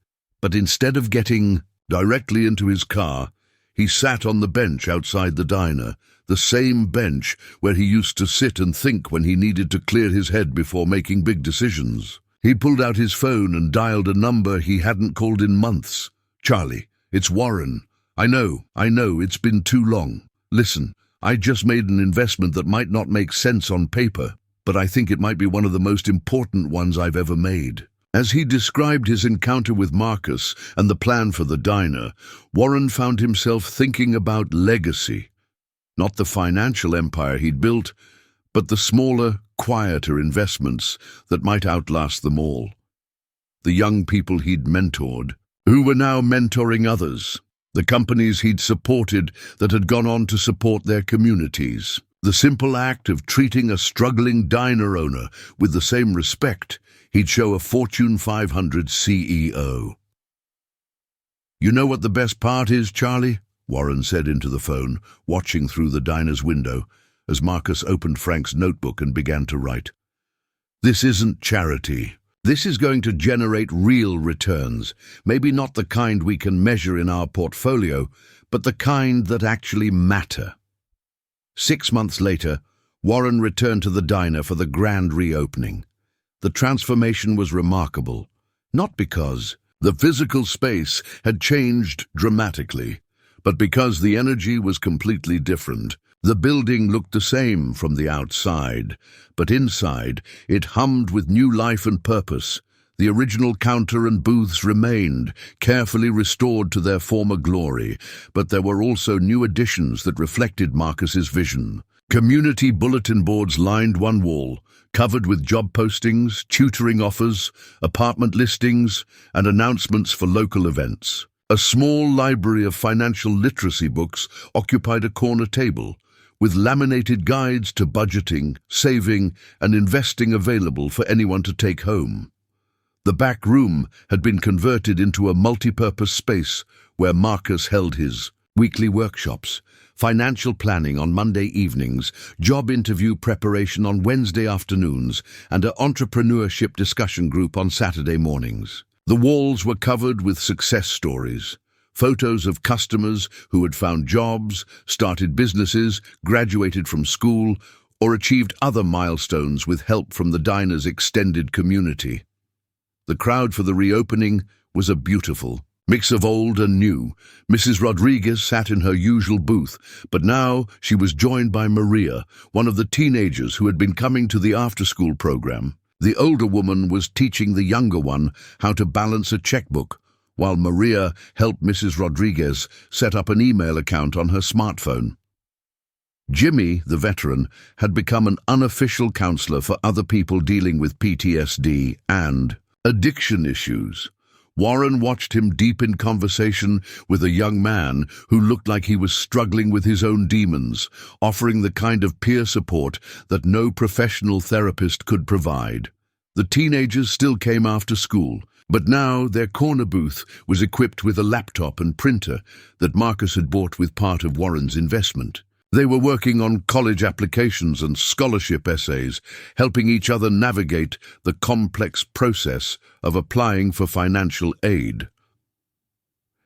but instead of getting directly into his car, he sat on the bench outside the diner, the same bench where he used to sit and think when he needed to clear his head before making big decisions. He pulled out his phone and dialed a number he hadn't called in months. "Charlie, it's Warren. I know, it's been too long. Listen, I just made an investment that might not make sense on paper, but I think it might be one of the most important ones I've ever made." As he described his encounter with Marcus and the plan for the diner, Warren found himself thinking about legacy. Not the financial empire he'd built, but the smaller, quieter investments that might outlast them all. The young people he'd mentored, who were now mentoring others, the companies he'd supported that had gone on to support their communities. The simple act of treating a struggling diner owner with the same respect he'd show a Fortune 500 CEO. "You know what the best part is, Charlie?" Warren said into the phone, watching through the diner's window, as Marcus opened Frank's notebook and began to write. "This isn't charity. This is going to generate real returns, maybe not the kind we can measure in our portfolio, but the kind that actually matter." 6 months later, Warren returned to the diner for the grand reopening. The transformation was remarkable, not because the physical space had changed dramatically, but because the energy was completely different. The building looked the same from the outside, but inside it hummed with new life and purpose. The original counter and booths remained, carefully restored to their former glory, but there were also new additions that reflected Marcus's vision. Community bulletin boards lined one wall, covered with job postings, tutoring offers, apartment listings, and announcements for local events. A small library of financial literacy books occupied a corner table, with laminated guides to budgeting, saving, and investing available for anyone to take home. The back room had been converted into a multi-purpose space where Marcus held his weekly workshops, financial planning on Monday evenings, job interview preparation on Wednesday afternoons, and an entrepreneurship discussion group on Saturday mornings. The walls were covered with success stories, photos of customers who had found jobs, started businesses, graduated from school, or achieved other milestones with help from the diner's extended community. The crowd for the reopening was a beautiful mix of old and new. Mrs. Rodriguez sat in her usual booth, but now she was joined by Maria, one of the teenagers who had been coming to the after-school program. The older woman was teaching the younger one how to balance a checkbook, while Maria helped Mrs. Rodriguez set up an email account on her smartphone. Jimmy, the veteran, had become an unofficial counselor for other people dealing with PTSD and addiction issues. Warren watched him deep in conversation with a young man who looked like he was struggling with his own demons, offering the kind of peer support that no professional therapist could provide. The teenagers still came after school, but now their corner booth was equipped with a laptop and printer that Marcus had bought with part of Warren's investment. They were working on college applications and scholarship essays, helping each other navigate the complex process of applying for financial aid.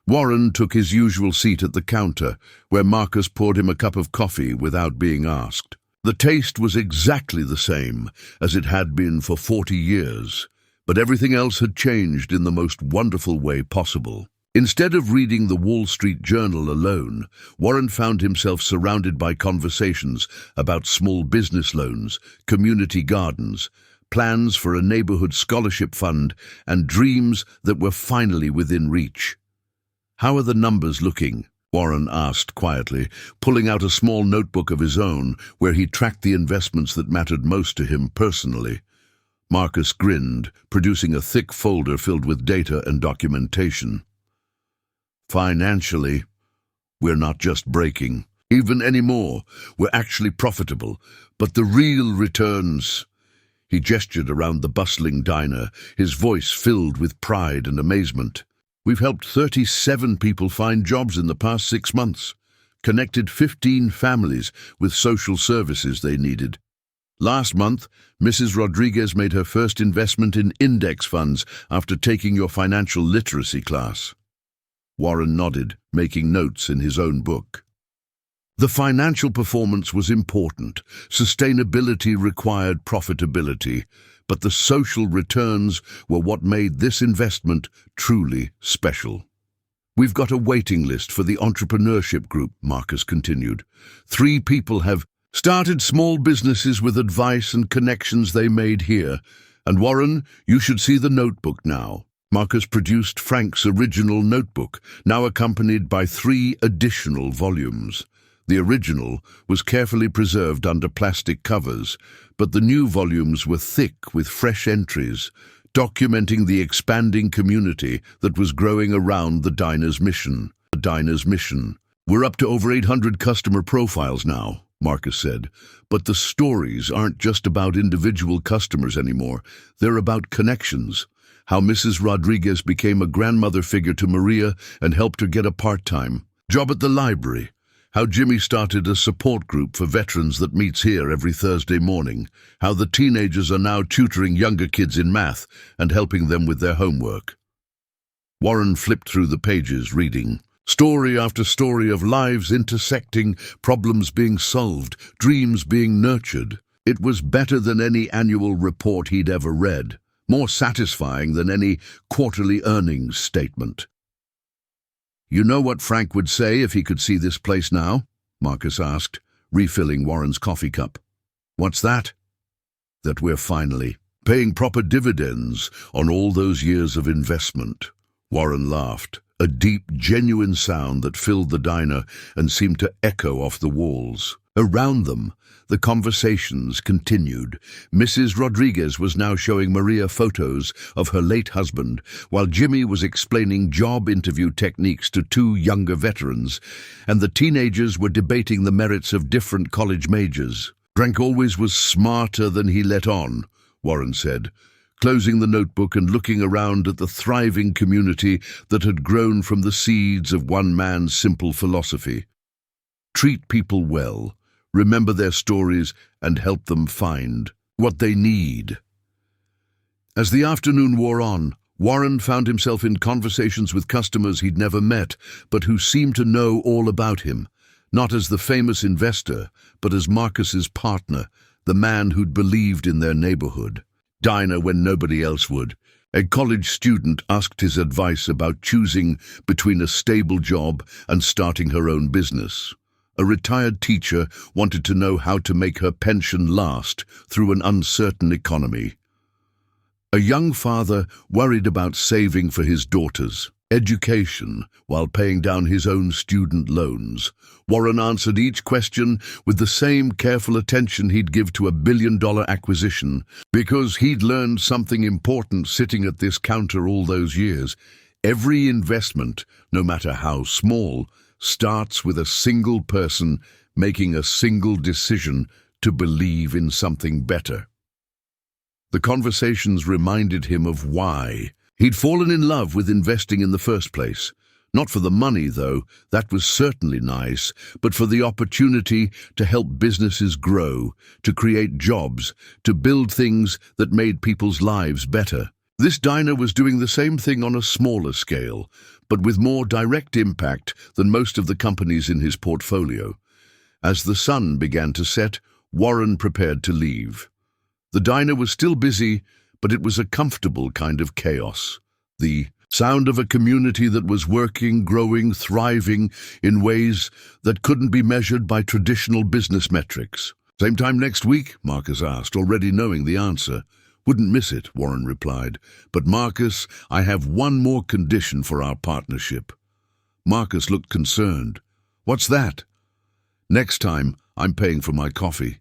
Warren took his usual seat at the counter, where Marcus poured him a cup of coffee without being asked. The taste was exactly the same as it had been for 40 years, but everything else had changed in the most wonderful way possible. Instead of reading the Wall Street Journal alone, Warren found himself surrounded by conversations about small business loans, community gardens, plans for a neighborhood scholarship fund, and dreams that were finally within reach. "How are the numbers looking?" Warren asked quietly, pulling out a small notebook of his own where he tracked the investments that mattered most to him personally. Marcus grinned, producing a thick folder filled with data and documentation. "Financially, we're not just breaking even anymore. We're actually profitable, but the real returns..." He gestured around the bustling diner, his voice filled with pride and amazement. "We've helped 37 people find jobs in the past 6 months, connected 15 families with social services they needed. Last month, Mrs. Rodriguez made her first investment in index funds after taking your financial literacy class." Warren nodded, making notes in his own book. The financial performance was important. Sustainability required profitability, but the social returns were what made this investment truly special. "We've got a waiting list for the entrepreneurship group," Marcus continued. 3 people have started small businesses with advice and connections they made here. And Warren, you should see the notebook now." Marcus produced Frank's original notebook, now accompanied by 3 additional volumes. The original was carefully preserved under plastic covers, but the new volumes were thick with fresh entries, documenting the expanding community that was growing around the diner's mission. "We're up to over 800 customer profiles now," Marcus said. "But the stories aren't just about individual customers anymore. They're about connections. How Mrs. Rodriguez became a grandmother figure to Maria and helped her get a part-time job at the library. How Jimmy started a support group for veterans that meets here every Thursday morning. How the teenagers are now tutoring younger kids in math and helping them with their homework." Warren flipped through the pages, reading story after story of lives intersecting, problems being solved, dreams being nurtured. It was better than any annual report he'd ever read, more satisfying than any quarterly earnings statement. "You know what Frank would say if he could see this place now?" Marcus asked, refilling Warren's coffee cup. "What's that?" "That we're finally paying proper dividends on all those years of investment." Warren laughed, a deep, genuine sound that filled the diner and seemed to echo off the walls. Around them, the conversations continued. Mrs. Rodriguez was now showing Maria photos of her late husband, while Jimmy was explaining job interview techniques to two younger veterans, and the teenagers were debating the merits of different college majors. "Frank always was smarter than he let on," Warren said, closing the notebook and looking around at the thriving community that had grown from the seeds of one man's simple philosophy. "Treat people well, remember their stories, and help them find what they need." As the afternoon wore on, Warren found himself in conversations with customers he'd never met, but who seemed to know all about him, not as the famous investor, but as Marcus's partner, the man who'd believed in their neighborhood diner when nobody else would. A college student asked his advice about choosing between a stable job and starting her own business. A retired teacher wanted to know how to make her pension last through an uncertain economy. A young father worried about saving for his daughter's education while paying down his own student loans. Warren answered each question with the same careful attention he'd give to a billion-dollar acquisition, because he'd learned something important sitting at this counter all those years. Every investment, no matter how small, starts with a single person making a single decision to believe in something better. The conversations reminded him of why he'd fallen in love with investing in the first place. Not for the money, though, that was certainly nice, but for the opportunity to help businesses grow, to create jobs, to build things that made people's lives better. This diner was doing the same thing on a smaller scale, but with more direct impact than most of the companies in his portfolio. As the sun began to set, Warren prepared to leave. The diner was still busy, but it was a comfortable kind of chaos. The sound of a community that was working, growing, thriving in ways that couldn't be measured by traditional business metrics. "Same time next week?" Marcus asked, already knowing the answer. "Wouldn't miss it," Warren replied. "But Marcus, I have one more condition for our partnership." Marcus looked concerned. "What's that?" "Next time, I'm paying for my coffee."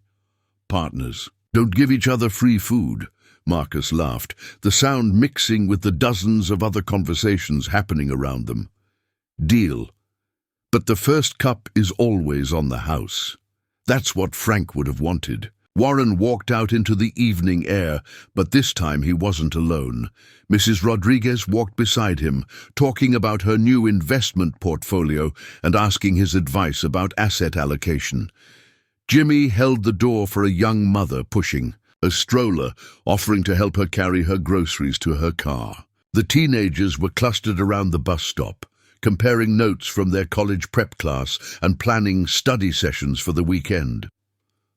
"Partners don't give each other free food." Marcus laughed, the sound mixing with the dozens of other conversations happening around them. "Deal. But the first cup is always on the house." That's what Frank would have wanted. Warren walked out into the evening air, but this time he wasn't alone. Mrs. Rodriguez walked beside him, talking about her new investment portfolio and asking his advice about asset allocation. Jimmy held the door for a young mother pushing a stroller, offering to help her carry her groceries to her car. The teenagers were clustered around the bus stop, comparing notes from their college prep class and planning study sessions for the weekend.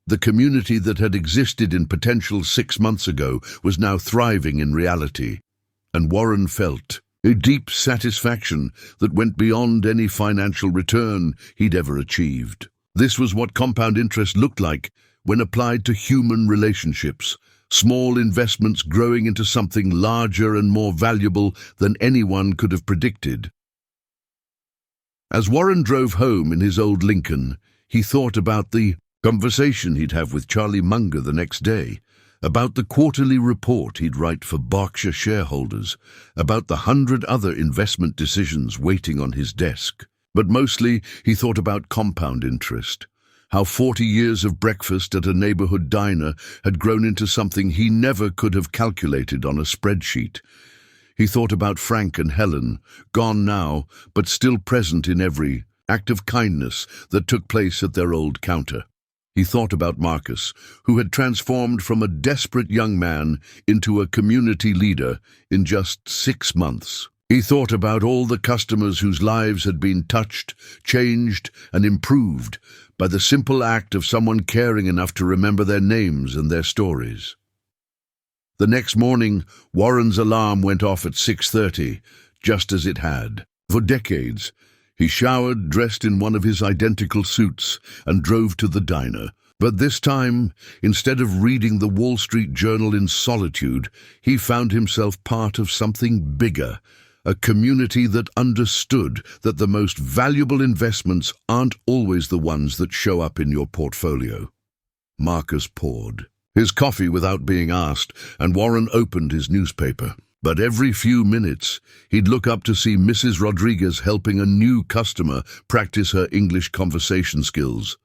The community that had existed in potential 6 months ago was now thriving in reality, and Warren felt a deep satisfaction that went beyond any financial return he'd ever achieved. This was what compound interest looked like when applied to human relationships, small investments growing into something larger and more valuable than anyone could have predicted. As Warren drove home in his old Lincoln, he thought about the conversation he'd have with Charlie Munger the next day, about the quarterly report he'd write for Berkshire shareholders, about the 100 other investment decisions waiting on his desk. But mostly he thought about compound interest, how 40 years of breakfast at a neighborhood diner had grown into something he never could have calculated on a spreadsheet. He thought about Frank and Helen, gone now, but still present in every act of kindness that took place at their old counter. He thought about Marcus, who had transformed from a desperate young man into a community leader in just 6 months. He thought about all the customers whose lives had been touched, changed, and improved by the simple act of someone caring enough to remember their names and their stories. The next morning, Warren's alarm went off at 6:30, just as it had. For decades, he showered, dressed in one of his identical suits, and drove to the diner. But this time, instead of reading the Wall Street Journal in solitude, he found himself part of something bigger, a community that understood that the most valuable investments aren't always the ones that show up in your portfolio. Marcus poured his coffee without being asked, and Warren opened his newspaper. But every few minutes, he'd look up to see Mrs. Rodriguez helping a new customer practice her English conversation skills,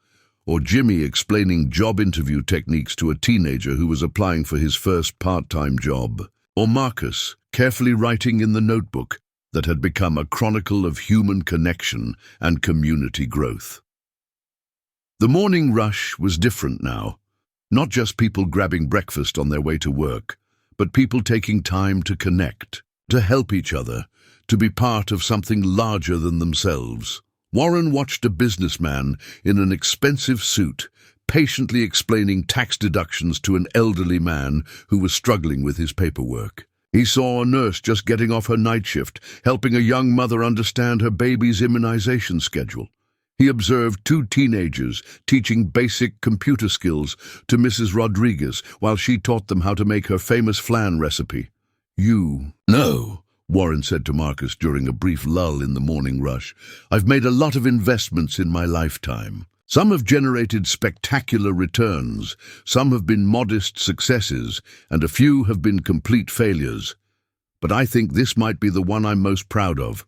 or Jimmy explaining job interview techniques to a teenager who was applying for his first part-time job, or Marcus carefully writing in the notebook that had become a chronicle of human connection and community growth. The morning rush was different now, not just people grabbing breakfast on their way to work, but people taking time to connect, to help each other, to be part of something larger than themselves. Warren watched a businessman in an expensive suit patiently explaining tax deductions to an elderly man who was struggling with his paperwork. He saw a nurse just getting off her night shift, helping a young mother understand her baby's immunization schedule. He observed 2 teenagers teaching basic computer skills to Mrs. Rodriguez while she taught them how to make her famous flan recipe. "You know," Warren said to Marcus during a brief lull in the morning rush, "I've made a lot of investments in my lifetime. Some have generated spectacular returns, some have been modest successes, and a few have been complete failures. But I think this might be the one I'm most proud of."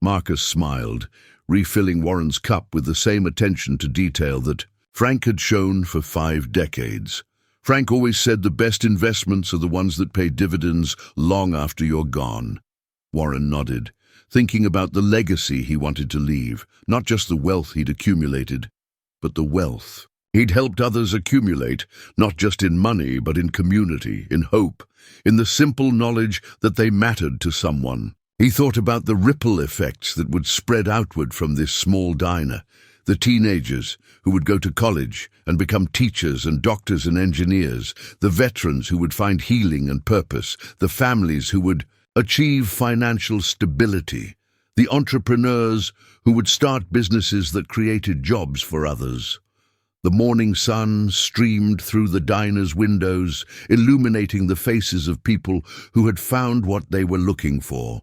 Marcus smiled, refilling Warren's cup with the same attention to detail that Frank had shown for 5 decades. Frank always said the best investments are the ones that pay dividends long after you're gone. Warren nodded, thinking about the legacy he wanted to leave, not just the wealth he'd accumulated, but the wealth he'd helped others accumulate, not just in money, but in community, in hope, in the simple knowledge that they mattered to someone. He thought about the ripple effects that would spread outward from this small diner, the teenagers who would go to college and become teachers and doctors and engineers, the veterans who would find healing and purpose, the families who would achieve financial stability, the entrepreneurs who would start businesses that created jobs for others. The morning sun streamed through the diner's windows, illuminating the faces of people who had found what they were looking for.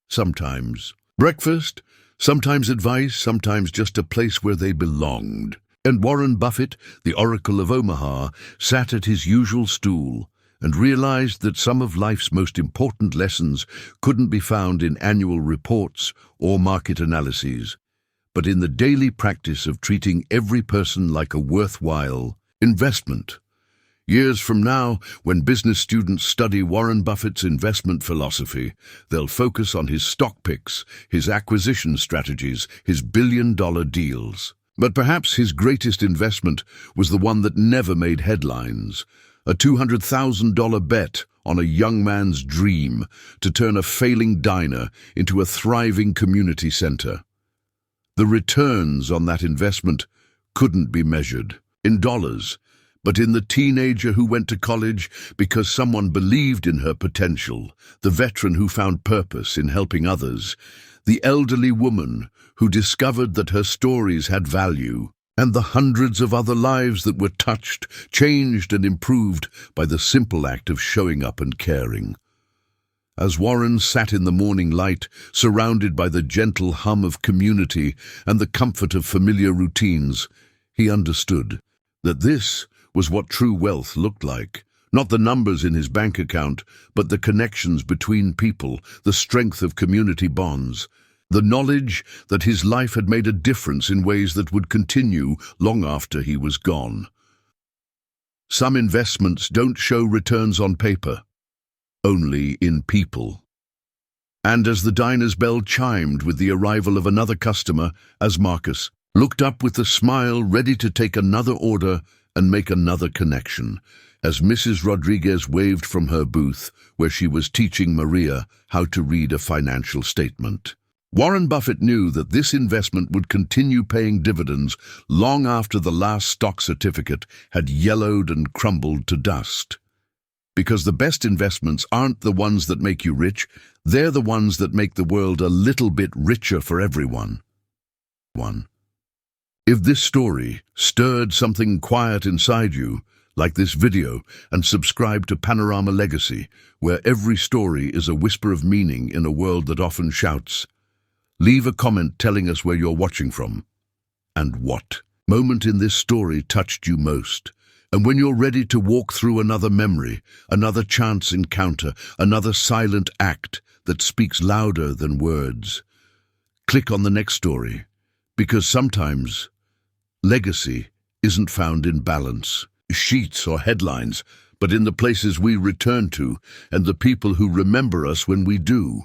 Sometimes breakfast, sometimes advice, sometimes just a place where they belonged. And Warren Buffett, the Oracle of Omaha, sat at his usual stool and realized that some of life's most important lessons couldn't be found in annual reports or market analyses, but in the daily practice of treating every person like a worthwhile investment. Years from now, when business students study Warren Buffett's investment philosophy, they'll focus on his stock picks, his acquisition strategies, his billion-dollar deals. But perhaps his greatest investment was the one that never made headlines, a $200,000 bet on a young man's dream to turn a failing diner into a thriving community center. The returns on that investment couldn't be measured in dollars, but in the teenager who went to college because someone believed in her potential, the veteran who found purpose in helping others, the elderly woman who discovered that her stories had value, and the hundreds of other lives that were touched, changed, and improved by the simple act of showing up and caring. As Warren sat in the morning light, surrounded by the gentle hum of community and the comfort of familiar routines, he understood that this was what true wealth looked like. Not the numbers in his bank account, but the connections between people, the strength of community bonds, the knowledge that his life had made a difference in ways that would continue long after he was gone. Some investments don't show returns on paper, only in people. And as the diner's bell chimed with the arrival of another customer, as Marcus looked up with a smile, ready to take another order and make another connection, as Mrs. Rodriguez waved from her booth where she was teaching Maria how to read a financial statement. Warren Buffett knew that this investment would continue paying dividends long after the last stock certificate had yellowed and crumbled to dust. Because the best investments aren't the ones that make you rich, they're the ones that make the world a little bit richer for everyone. If this story stirred something quiet inside you, like this video and subscribe to Panorama Legacy, where every story is a whisper of meaning in a world that often shouts. Leave a comment telling us where you're watching from and what moment in this story touched you most. And when you're ready to walk through another memory, another chance encounter, another silent act that speaks louder than words, click on the next story, because sometimes legacy isn't found in balance sheets or headlines, but in the places we return to and the people who remember us when we do.